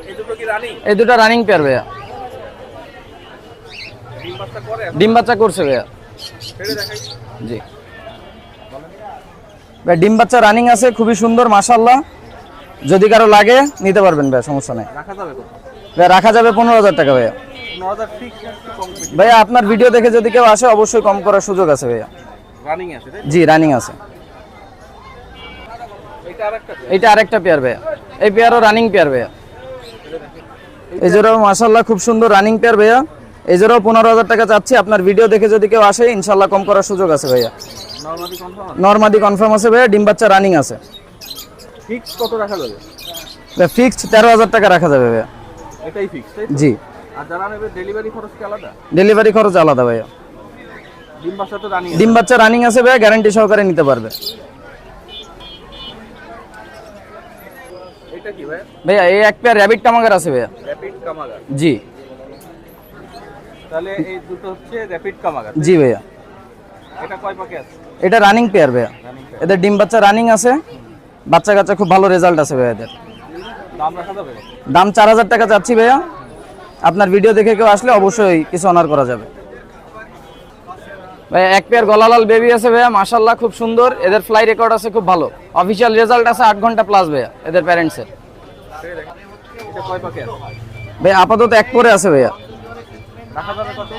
এই দুটো কি রানিং? এই দুটো রানিং পেয়ার ভাইয়া, ডিম বাচ্চা করে? ডিম বাচ্চা করছে ভাইয়া। ছেড়ে দেখাই। জি ভাই, ডিম বাচ্চা রানিং আছে, খুবই সুন্দর মাশাআল্লাহ। যদি কারো লাগে নিতে পারবেন ভাইয়া, সমস্যা নেই। রাখা যাবে কত? ভাইয়া রাখা যাবে 15000 টাকা ভাইয়া। 9000 ফিক্স কি কম বেশি? ভাইয়া আপনার ভিডিও দেখে যদি কেউ আসে অবশ্যই কম করার সুযোগ আছে ভাইয়া। রানিং আছে তাই? জি রানিং আছে। এটা আরেকটা আছে। এইটা আরেকটা পেয়ার ভাইয়া, এই পেয়ারও রানিং পেয়ার ভাইয়া। এই জোড়াও মাশাআল্লাহ খুব সুন্দর রানিং পেয়ার ভাইয়া। এই জোড়াও 15000 টাকা চাচ্ছি। আপনার ভিডিও দেখে যদি কেউ আসে ইনশাআল্লাহ কম করার সুযোগ আছে ভাইয়া। Normally confirm? নরমাদি কনফার্ম আছে ভাইয়া, ডিম বাচ্চা রানিং আছে। ফিক্স কত রাখা যাবে? ফিক্সড 13000 টাকা রাখা যাবে ভাইয়া। এটাই ফিক্স তাই? জি। আর যারা নেবে ডেলিভারি খরচ কি আলাদা? ডেলিভারি খরচ আলাদা ভাইয়া। ডিম বাচ্চা তো রানিং? ডিম বাচ্চা রানিং আছে ভাইয়া, গ্যারান্টি সহকারে নিতে পারবে। এটা কি ভাই? ভাইয়া এই এক পেয়ার র্যাবিট কামাগার আছে ভাইয়া। র‍্যাপিড কামাগার? জি। তাহলে এই দুটো হচ্ছে র‍্যাপিড কামাগার? জি ভাইয়া। এটা কয় পাকে আছে? এটা রানিং পেয়ার ভাইয়া। এদের ডিম বাচ্চা রানিং আছে, বাচ্চা কাচ্চা খুব ভালো রেজাল্ট আছে ভাইয়া এদের। দাম রাখা যাবে? দাম 4000 টাকা চাচ্ছি ভাইয়া। আপনার ভিডিও দেখে কেউ আসলে অবশ্যই কিছু অনার করা যাবে ভাইয়া। এক পেয়ার গলালাল বেবি আছে ভাইয়া, মাশাআল্লাহ খুব সুন্দর। এদের ফ্লাই রেকর্ড আছে খুব ভালো, অফিশিয়াল রেজাল্ট আছে 8 ঘন্টা প্লাস ভাইয়া এদের প্যারেন্টসের। এটা কয় পাকে আছে? ভাইয়া আপাতত এক পরে আছে ভাইয়া। রাখা যাবে কত?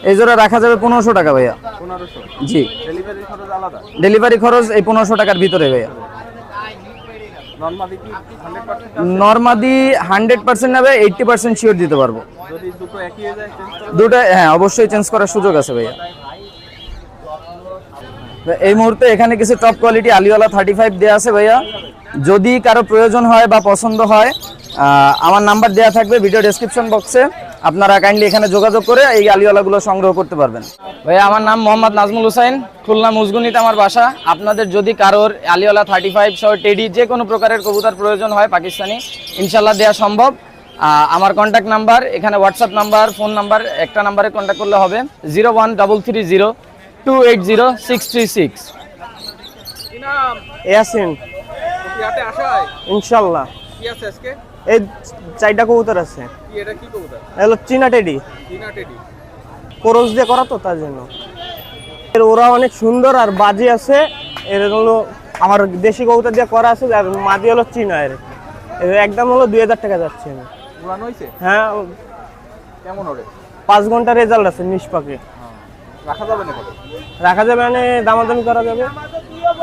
এই জোড়া রাখা যাবে 1500 টাকা ভাইয়া। 1500? জি। ডেলিভারি খরচ আলাদা? ডেলিভারি খরচ এই 1500 টাকার ভিতরে ভাইয়া। নরমালি কি 100%? নরমাদি 100% নেবে, 80% শিওর দিতে পারবো। যদি দুটো একই হয়ে যায় চেঞ্জ করা? দুটো হ্যাঁ অবশ্যই চেঞ্জ করার সুযোগ আছে ভাইয়া। এই মুহূর্তে এখানে কিছু টপ কোয়ালিটি আলিওয়ালা 35 দেওয়া আছে ভাইয়া। যদি কারো প্রয়োজন হয় বা পছন্দ হয়, আমার নাম্বার দেওয়া থাকবে ভিডিও ডেসক্রিপশন বক্সে, আপনারা কাইন্ডলি এখানে যোগাযোগ করে এই আলিওয়ালাগুলো সংগ্রহ করতে পারবেন। ভাইয়া আমার নাম মোহাম্মদ নাজমুল হুসাইন, খুলনা মুজগুনিতে আমার বাসা। আপনাদের যদি কারোর আলিওয়ালা 35 সহ টেডি যে কোনো প্রকারের কবুতর প্রয়োজন হয় পাকিস্তানি, ইনশাল্লাহ দেওয়া সম্ভব। আমার কন্ট্যাক্ট নাম্বার এখানে, হোয়াটসঅ্যাপ নাম্বার, ফোন নাম্বার, একটা নাম্বারে কন্ট্যাক্ট করলে হবে 01330280636। ইয়াসিন ইনশাল্লাহ। এই 4টা কবুতর আছে। হলো চীনা টেডি, ক্রস দিয়ে করা তো, তার জন্য এর ওরা অনেক সুন্দর আর বাজি আছে। এর হলো আমার দেশি কবুতর দিয়ে করা আছে, আর মাদি হলো চীনা। এর একদম হলো 2000 টাকা যাচ্ছে। হ্যাঁ, কেমন ওরে? 5 ঘন্টা রেজাল্ট আছে নিষ্পাকে। রাখা যাবে না? রাখা যাবে, মানে দামাদামি করা যাবে,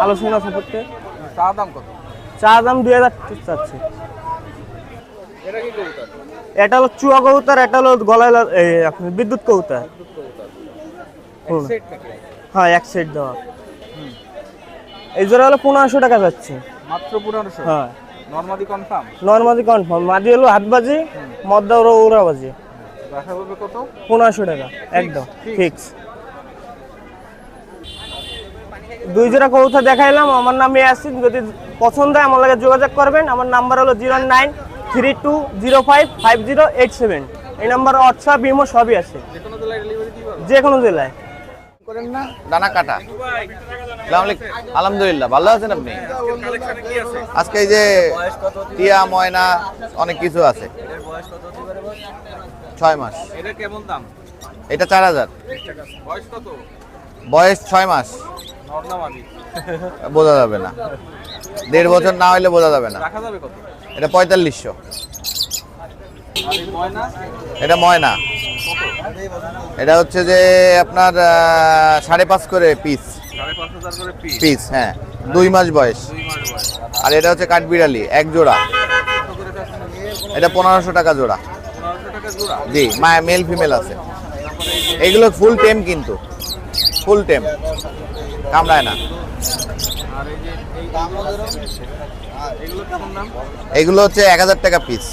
আলোচনা সাপেক্ষে। চা দাম কত? চা দাম 2000 চাচ্ছে। এটা কি কবুতর? এটা হলো চুয়া কবুতর, এটা হলো গলায় আপনার বিদ্যুৎ কবুতর। হ্যাঁ, এক সেট দেওয়া। এই জোড়া হলো 1500 টাকা যাচ্ছে মাত্র। 1500? হ্যাঁ, নরমালি কনফার্ম? Normally confirm. মাদি হলো হাতবাজি, মদ্দা ওরা বাজি। রাখা যাবে কত? 1500 টাকা একদম ফিক্স। 2 জোড়া কবুতর দেখাইলাম। আমার নাম ইয়াসিন। যদি পছন্দ হয় আমার লাগে যোগাযোগ করবেন। আমার নাম্বার হলো 0932055087। এই নাম্বার হোয়াটসঅ্যাপ, ইমো সবই আছে। যে কোনো জেলায় করেন না দানা কাটা। আলহামদুলিল্লাহ, ভালো আছেন আপনি? আজকে এই যে টিয়া, ময়না, অনেক কিছু আছে। 6 মাস। এটা কেমন দাম? এটা 4000। বয়স কত? বয়স 6 মাস। নরমালি বোঝা যাবে না, 1.5 বছর না হইলে বোঝা যাবে না। রাখা যাবে কত? এটা 4500। আর এই ময়না? এটা ময়না, এটা হচ্ছে যে আপনার 5.5 করে পিস। 5500 করে পিস? পিস, হ্যাঁ, 2 মাস বয়স। 2 মাস বয়স। আর এটা হচ্ছে কাঠবিড়ালি, এক জোড়া। এটা 1500 টাকা জোড়া। 1500 টাকা জোড়া? জি, মেল ফিমেল আছে। এগুলো ফুল টেম, কিন্তু ফুল টেম, কামড়ায় না। আর এই যে এগুলো কেমন দাম? এগুলো হচ্ছে 1000 টাকা পিস।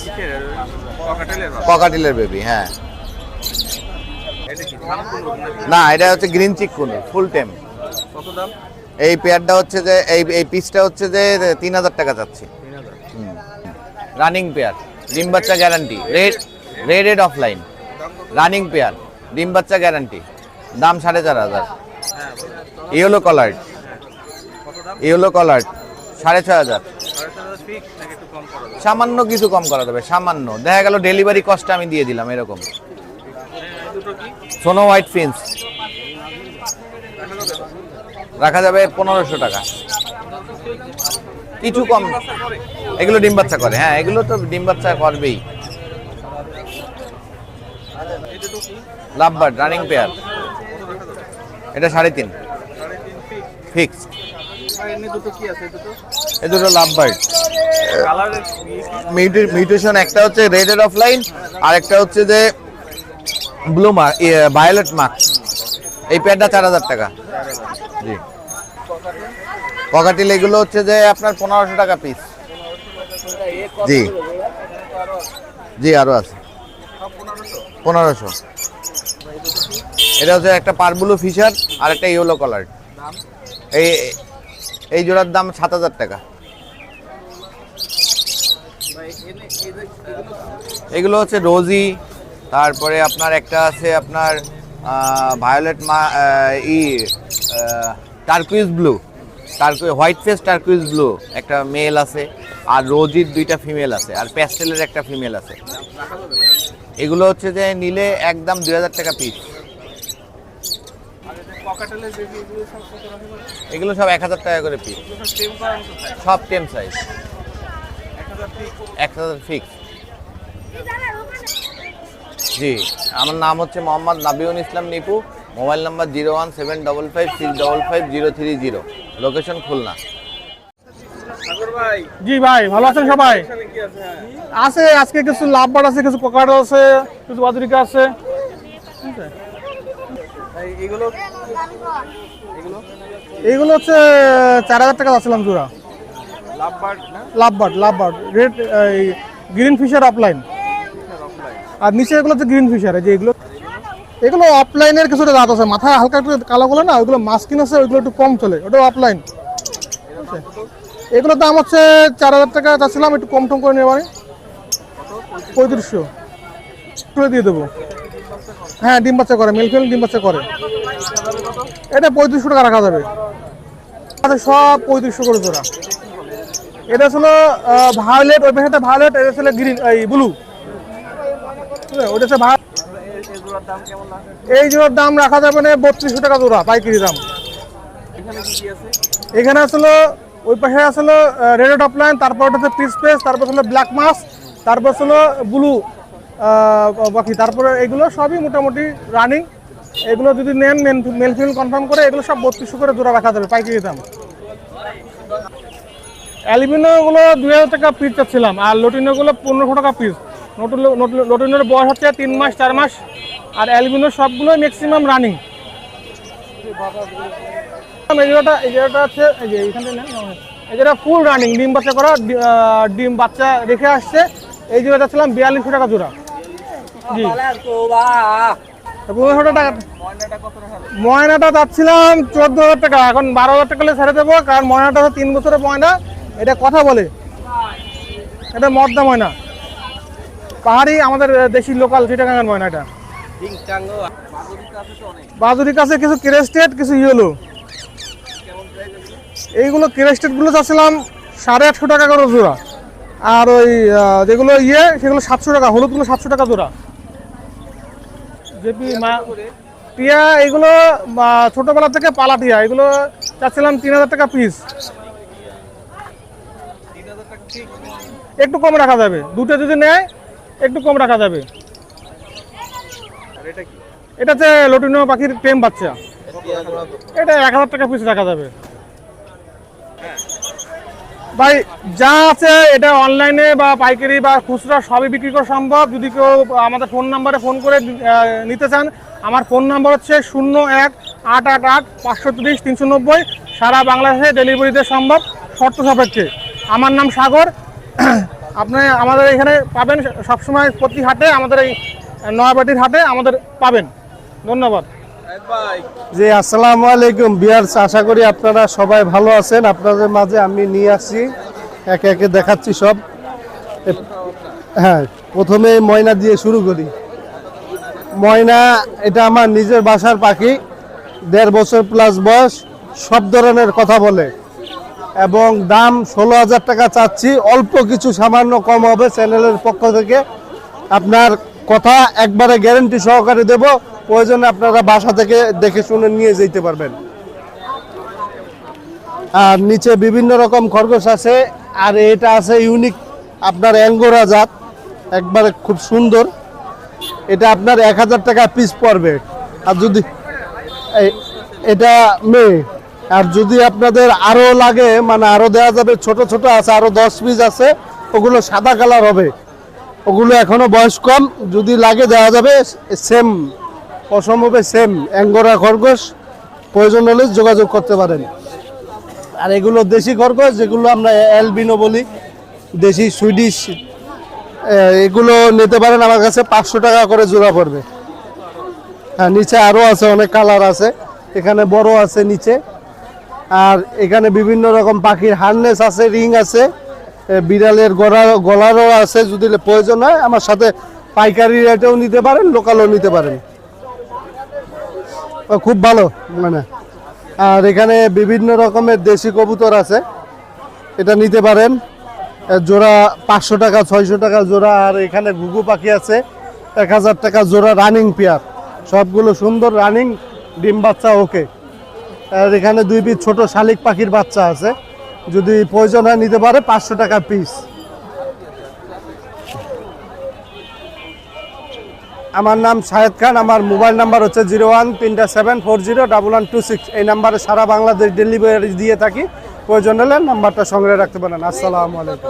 ককাটেলের? ককাটিলের বেবি, হ্যাঁ। এটা কি ধানকুল নাকি? না, এটা হচ্ছে গ্রিন চিক কুনুর, ফুল টেম। কত দাম? এই পেয়ারটা হচ্ছে যে এই পিসটা হচ্ছে যে 3000 টাকা যাচ্ছে। 3000? রানিং পেয়ার, ডিম বাচ্চা guarantee, red offline, running pair, ডিম বাচ্চা গ্যারান্টি। দাম 4500। Yellow collared, yellow collared 6500। 6500 fix নাকি একটু কম করা যাবে? সামান্য কিছু কম করা যাবে, সামান্য। দেখা গেল ডেলিভারি কস্ট আমি দিয়ে দিলাম, এরকম। দুটো কি সোনো হোয়াইট ফিন্স রাখা যাবে 1500 টাকা। কিছু কম, এগুলো ডিম বাচ্চা করে। হ্যাঁ, এগুলো তো ডিম বাচ্চা করবেই। লাভবার্ড রানিং পেয়ার, এটা 3.5 ফিক্স। এমনি দুটো কি আছে? দুটো এই দুটো লাভবার্ড কালারের মিউটেশন, একটা হচ্ছে রেড অফলাইন, আর একটা হচ্ছে যে ব্লু ভায়োলেট মার্ক। এই পেয়ারটা 4000 টাকা। জি, ককাটিল এগুলো হচ্ছে যে আপনার 1500 টাকা পিস। জি জি, আরো আছে 1500। এটা হচ্ছে একটা পারবুলু ফিশার আর একটা ইয়েলো কালার। এই জোড়ার দাম 7000 টাকা। এগুলো হচ্ছে রোজি, তারপরে আপনার একটা আছে আপনার violet turquoise blue, white face turquoise blue একটা মেল আছে, আর রোজির 2টা ফিমেল আছে, আর প্যাস্টেলের একটা ফিমেল আছে। এগুলো হচ্ছে যে নিলে একদম 2000 টাকা পিস। এগুলো সব 1000 টাকা করে পিস, সব টেম সাইজ, 1000 ফিক্স। জি, আমার নাম হচ্ছে Mohammad Nabiul Islam Nipu. Mobile number 01755655030, location Khulna. জি ভাই, ভালো আছেন সবাই? আছে, আজকে কিছু লাভবার্ড আছে, কিছু কোকাট আছে, কিছু বাদুরিকা আছে। এইগুলো হচ্ছে 4000 টাকা যাচ্ছিলাম জোড়া। Lovebird red green Fischer offline, আর নিচে এগুলো হচ্ছে গ্রিন ফিশার। এই যে এগুলো অফলাইনের কিছুটা জাত আছে, মাথায় হালকা একটু কালো গুলো না, ওইগুলো মাস্কিন আছে, ওইগুলো একটু কম চলে, ওটা অফলাইন। এগুলোর দাম হচ্ছে 4000 টাকা চাচ্ছিলাম, একটু কম টম করে নেওয়া 3500 করে দিয়ে দেবো। হ্যাঁ, ডিম বাচ্চা করে, মেল ফিমেল ডিম বাচ্চা করে। এটা 3500 টাকা রাখা যাবে। আচ্ছা, সব 3500 করে জোড়া। এটা ছিল ভায়োলেট, ওই পাশে ভায়োলেট, এটা ছিল গ্রিন, এই ব্লু। ওটা হচ্ছে এই জোড়ার দাম রাখা যাবে না 3200 টাকা জোড়া পাইকারি দাম। এখানে আসলে ওই পাশে আসলে রেড অফলাইন, তারপর হচ্ছে পিস পেস, তারপর ছিল ব্ল্যাক মাস, তারপর ছিল ব্লু বাকি, তারপরে এগুলো সবই মোটামুটি রানিং। এগুলো যদি নেন মেল ফিমেল কনফার্ম করে, এগুলো সব 3200 করে জোড়া রাখা যাবে পাইকারি দাম। অ্যালবিনোগুলো 2000 টাকা পিস চাচ্ছিলাম, আর লটিনোগুলো 1500 টাকা পিস। লটিনোর বয়স হচ্ছে 3 মাস 4 মাস, আর অ্যালবিনো সবগুলো ম্যাক্সিমাম রানিং। এই জায়গাটা হচ্ছে এই যে এইখানে এই জায়গাটা ফুল রানিং, ডিম বাচ্চা করা, ডিম বাচ্চা রেখে আসছে। এই জোড়া চাচ্ছিলাম 4200 টাকা জোড়া। জি, 1500 টাকা। ময়নাটা চাচ্ছিলাম 14000 টাকা, এখন 12000 টাকা ছেড়ে দেবো, কারণ ময়নাটা হচ্ছে 3 বছরের ময়না, এটা কথা বলে, এটা মদ্দা ময়না, পাহাড়ি আমাদের দেশি লোকাল চিটাগাঙ্গের ময়না। এটা বাজুরি কাছে কিছু ক্রেস্টেড, কিছু ইয়েলো। এইগুলো ক্রেস্টেড গুলো চাচ্ছিলাম 850 টাকা করে জোড়া, আর ওই যেগুলো সেগুলো 700 টাকা, হলুদগুলো 700 টাকা জোড়া। জেপি টিয়া এগুলো ছোটবেলা থেকে পালা টিয়া, এগুলো চাচ্ছিলাম 3000 টাকা পিস। একটু কম রাখা যাবে, দুটো যদি নেয় একটু কম রাখা যাবে। এটা হচ্ছে লটিনো পাখির টেম বাচ্চা, এটা 1000 টাকা পিস রাখা যাবে। ভাই যা আছে এটা অনলাইনে বা পাইকারি বা খুচরা সবই বিক্রি করা সম্ভব। যদি কেউ আমাদের ফোন নাম্বারে ফোন করে নিতে চান, আমার ফোন নাম্বার হচ্ছে 01888530 সারা বাংলাদেশে ডেলিভারিতে সম্ভব, শর্ত সাপেক্ষে। আমার নাম সাগর। আপনি আমাদের এখানে পাবেন সবসময়, প্রতি হাটে আমাদের এই নয়াবাটির হাটে আমাদের পাবেন। ধন্যবাদ। জি, আসসালামু আলাইকুম ভিউয়ার্স, আশা করি আপনারা সবাই ভালো আছেন। আপনাদের মাঝে আমি নিয়ে আসছি, একে একে দেখাচ্ছি সব। হ্যাঁ, প্রথমে ময়না দিয়ে শুরু করি। ময়না এটা আমার নিজের বাসার পাখি, 1.5 বছর প্লাস বয়স, সব ধরনের কথা বলে, এবং দাম 16000 টাকা চাচ্ছি। অল্প কিছু সামান্য কম হবে চ্যানেলের পক্ষ থেকে। আপনার কথা একবারে গ্যারান্টি সহকারে দেব, প্রয়োজনে আপনারা বাসা থেকে দেখে শুনে নিয়ে যেতে পারবেন। আর নিচে বিভিন্ন রকম খরগোশ আছে, আর এটা আছে ইউনিক আপনার অ্যাঙ্গোরা জাত, একবারে খুব সুন্দর। এটা আপনার 1000 টাকা পিস পড়বে। আর যদি এটা মেয়ে, আর যদি আপনাদের আরও লাগে, মানে আরও দেওয়া যাবে, ছোট ছোট আছে, আরও 10 পিস আছে, ওগুলো সাদা কালার হবে, ওগুলো এখনো বয়স কম, যদি লাগে দেওয়া যাবে। সেম পশম হবে, সেম অ্যাঙ্গোরা খরগোশ, প্রয়োজন হলে যোগাযোগ করতে পারেন। আর এগুলো দেশি খরগোশ, যেগুলো আমরা অ্যালবিনো বলি, দেশি সুইডিশ, এগুলো নিতে পারেন আমার কাছে। 500 টাকা করে জোড়া পড়বে। হ্যাঁ, নিচে আরও আছে, অনেক কালার আছে, এখানে বড় আছে নিচে। আর এখানে বিভিন্ন রকম পাখির হার্নেস আছে, রিং আছে, বিড়ালের গলারও আছে। যদি প্রয়োজন হয় আমার সাথে পাইকারি রেটেও নিতে পারেন, লোকালও নিতে পারেন, খুব ভালো মানে। আর এখানে বিভিন্ন রকমের দেশি কবুতর আছে, এটা নিতে পারেন। জোড়া 500 টাকা, 600 টাকা জোড়া। আর এখানে ঘুঘু পাখি আছে 1000 টাকা জোড়া, রানিং পেয়ার, সবগুলো সুন্দর রানিং, ডিম বাচ্চা ওকে। আর এখানে 2 পিস ছোট শালিক পাখির বাচ্চা আছে, যদি প্রয়োজন হয় নিতে পারে, 500 টাকা পিস। আমার নাম শাহেদ খান, আমার মোবাইল নাম্বার হচ্ছে 0137401126। এই নাম্বারে সারা বাংলাদেশ ডেলিভারি দিয়ে থাকি, প্রয়োজন হলে নাম্বারটা সংগ্রহে রাখতে পারেন। আসসালামু আলাইকুম।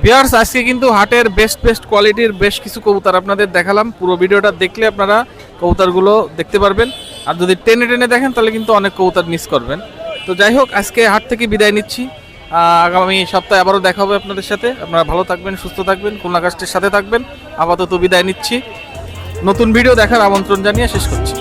ভিউয়ার্স, আজকে কিন্তু হাটের বেস্ট কোয়ালিটির বেশ কিছু কবুতর আপনাদের দেখালাম। পুরো ভিডিওটা দেখলে আপনারা কবুতরগুলো দেখতে পারবেন। আর যদি টেনে টেনে দেখেন তাহলে কিন্তু অনেক কবুতর মিস করবেন। তো যাই হোক, আজকে হাট থেকে বিদায় নিচ্ছি। আগামী সপ্তাহে আবারও দেখা হবে আপনাদের সাথে। আপনারা ভালো থাকবেন, সুস্থ থাকবেন, খুলনা কাস্টের সাথে থাকবেন। আপাতত বিদায় নিচ্ছি। নতুন ভিডিও দেখার আমন্ত্রণ জানিয়ে শেষ করছি।